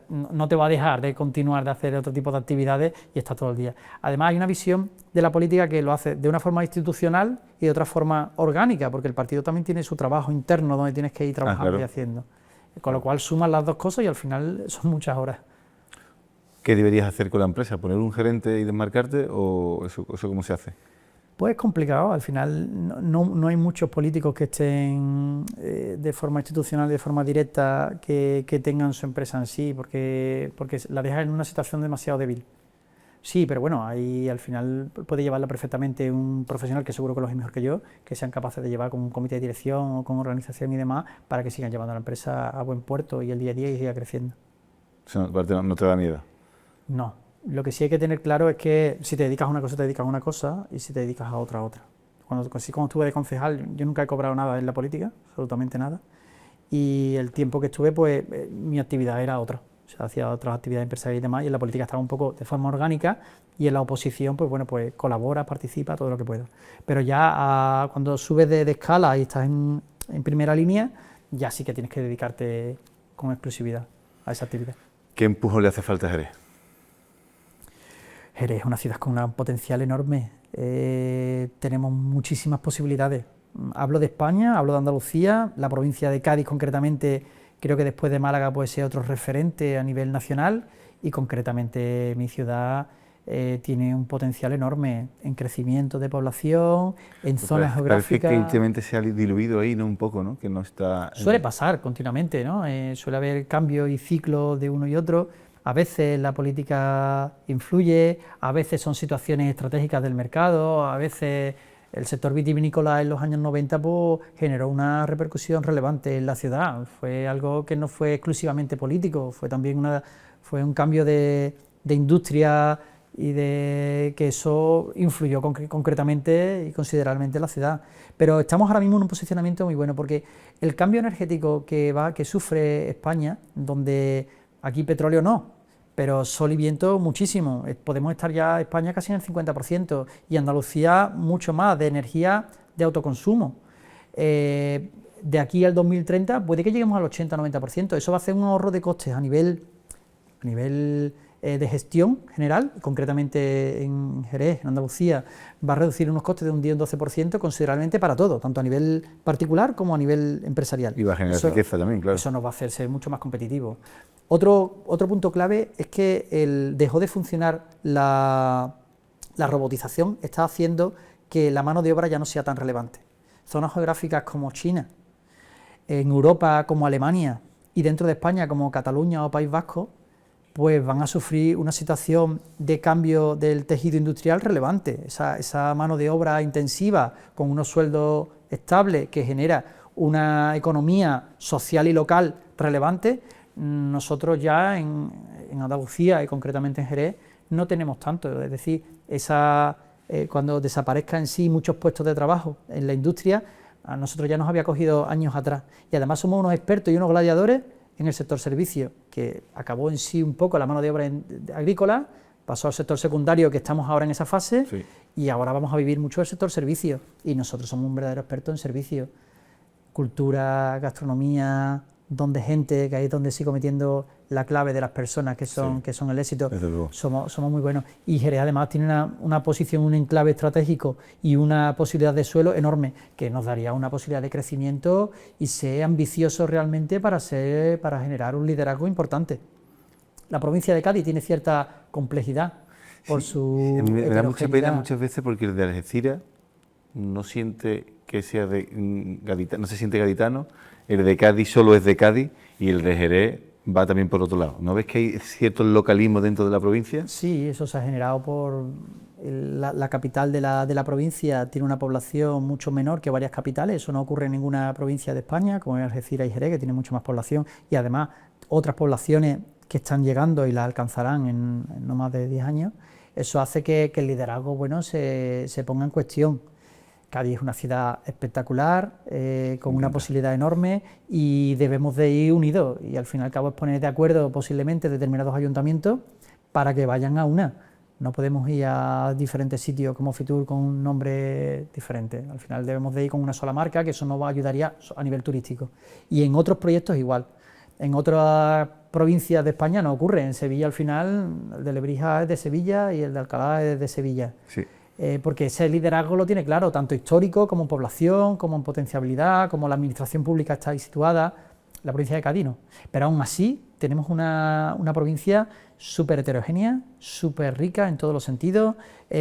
no te va a dejar de continuar de hacer otro tipo de actividades y estás todo el día. Además hay una visión de la política que lo hace de una forma institucional y de otra forma orgánica, porque el partido también tiene su trabajo interno donde tienes que ir trabajando y haciendo. Con lo cual sumas las dos cosas y al final son muchas horas. ¿Qué deberías hacer con la empresa? ¿Poner un gerente y desmarcarte o eso cómo se hace? Pues es complicado, al final no hay muchos políticos que estén de forma institucional, de forma directa, que tengan su empresa en sí, porque la dejan en una situación demasiado débil. Sí, pero bueno, ahí al final puede llevarla perfectamente un profesional, que seguro que lo es mejor que yo, que sean capaces de llevar con un comité de dirección o con organización y demás, para que sigan llevando a la empresa a buen puerto y el día a día y siga creciendo. Eso no te da miedo. No. Lo que sí hay que tener claro es que si te dedicas a una cosa, te dedicas a una cosa, y si te dedicas a otra, a otra. Cuando estuve de concejal, yo nunca he cobrado nada en la política, absolutamente nada, y el tiempo que estuve, pues mi actividad era otra. O sea, hacía otras actividades empresariales y demás, y en la política estaba un poco de forma orgánica, y en la oposición, pues bueno, pues colabora, participa, todo lo que pueda. Pero ya cuando subes de escala y estás en primera línea, ya sí que tienes que dedicarte con exclusividad a esa actividad. ¿Qué empujón le hace falta a Jerez? Jerez es una ciudad con un potencial enorme, tenemos muchísimas posibilidades. Hablo de España, hablo de Andalucía, la provincia de Cádiz concretamente, creo que después de Málaga puede ser otro referente a nivel nacional, y concretamente mi ciudad tiene un potencial enorme en crecimiento de población, en zonas geográficas. Parece que últimamente se ha diluido ahí, ¿no? Un poco, ¿no? Que no está... Suele pasar continuamente, ¿no? Suele haber cambios y ciclos de uno y otro. A veces la política influye, a veces son situaciones estratégicas del mercado, a veces el sector vitivinícola en los años 90 pues, generó una repercusión relevante en la ciudad. Fue algo que no fue exclusivamente político, fue también un cambio de de industria y de que eso influyó concretamente y considerablemente en la ciudad. Pero estamos ahora mismo en un posicionamiento muy bueno, porque el cambio energético que sufre España, donde aquí petróleo no, pero sol y viento muchísimo, podemos estar ya España casi en el 50% y Andalucía mucho más de energía de autoconsumo. De aquí al 2030 puede que lleguemos al 80-90%, eso va a hacer un ahorro de costes a nivel de gestión general, concretamente en Jerez, en Andalucía, va a reducir unos costes de un 10 o un 12% considerablemente para todo, tanto a nivel particular como a nivel empresarial. Y va a generar riqueza también, claro. Eso nos va a hacer ser mucho más competitivos. Otro punto clave es que dejó de funcionar la robotización, está haciendo que la mano de obra ya no sea tan relevante. Zonas geográficas como China, en Europa como Alemania y dentro de España como Cataluña o País Vasco, pues van a sufrir una situación de cambio del tejido industrial relevante. Esa mano de obra intensiva con unos sueldos estables que genera una economía social y local relevante, nosotros ya en Andalucía y concretamente en Jerez no tenemos tanto. Es decir, cuando desaparezca en sí muchos puestos de trabajo en la industria, a nosotros ya nos había cogido años atrás. Y además somos unos expertos y unos gladiadores en el sector servicio, que acabó en sí un poco la mano de obra agrícola, pasó al sector secundario, que estamos ahora en esa fase, sí. Y ahora vamos a vivir mucho el sector servicio, y nosotros somos un verdadero experto en servicio, cultura, gastronomía, don de gente, que ahí es donde sigo metiendo la clave de las personas que son el éxito, somos muy buenos. Y Jerez además tiene una posición, un enclave estratégico y una posibilidad de suelo enorme, que nos daría una posibilidad de crecimiento y ser ambiciosos realmente para generar un liderazgo importante. La provincia de Cádiz tiene cierta complejidad por su me da mucha pena muchas veces porque el de Algeciras no siente que sea no se siente gaditano, el de Cádiz solo es de Cádiz y el de Jerez va también por otro lado. ¿No ves que hay cierto localismo dentro de la provincia? Sí, eso se ha generado por la capital de la provincia, tiene una población mucho menor que varias capitales, eso no ocurre en ninguna provincia de España, como es Algeciras y Jerez, que tiene mucho más población, y además otras poblaciones que están llegando y la alcanzarán en no más de 10 años, eso hace que el liderazgo se ponga en cuestión. Cádiz es una ciudad espectacular, con una posibilidad enorme y debemos de ir unidos y al fin y al cabo es poner de acuerdo posiblemente determinados ayuntamientos para que vayan a una. No podemos ir a diferentes sitios como Fitur con un nombre diferente, al final debemos de ir con una sola marca, que eso nos ayudaría a nivel turístico. Y en otros proyectos igual, en otras provincias de España no ocurre, en Sevilla al final el de Lebrija es de Sevilla y el de Alcalá es de Sevilla. Sí. Porque ese liderazgo lo tiene claro, tanto histórico como en población, como en potenciabilidad, como la administración pública está ahí situada, la provincia de Cádiz no. Pero aún así tenemos una provincia súper heterogénea, súper rica en todos los sentidos,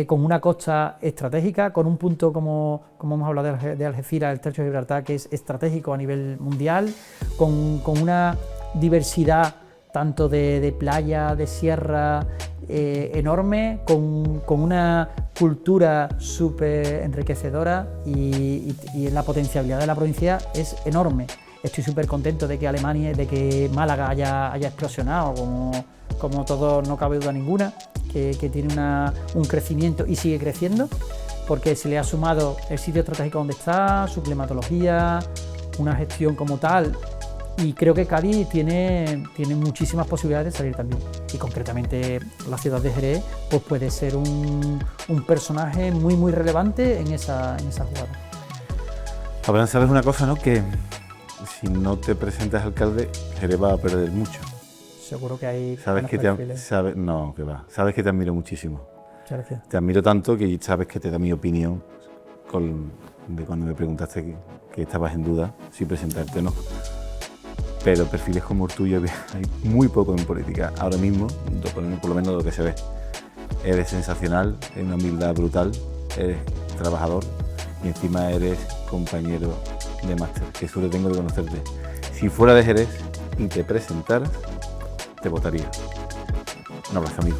con una costa estratégica, con un punto como hemos hablado de Algeciras, el Estrecho de Gibraltar, que es estratégico a nivel mundial, con una diversidad tanto de playa, de sierra, enorme, con una cultura súper enriquecedora y la potencialidad de la provincia es enorme. Estoy súper contento de que Málaga haya explosionado, como todo, no cabe duda ninguna, que tiene un crecimiento y sigue creciendo, porque se le ha sumado el sitio estratégico donde está, su climatología, una gestión como tal. Y creo que Cádiz tiene muchísimas posibilidades de salir también. Y concretamente la ciudad de Jerez pues puede ser un personaje muy, muy relevante en esa jugada. Abraham, sabes una cosa, ¿no? Que si no te presentas alcalde, Jerez va a perder mucho. Seguro que hay... Sabes que sabes que te admiro muchísimo. Muchas gracias. Te admiro tanto que sabes que te da mi opinión de cuando me preguntaste que estabas en duda si presentarte o no. Pero perfiles como el tuyo hay muy poco en política ahora mismo, por lo menos lo que se ve. Eres sensacional, eres una humildad brutal, eres trabajador y encima eres compañero de máster, que suerte tengo de conocerte. Si fuera de Jerez y te presentaras, te votaría. Un abrazo, amigo.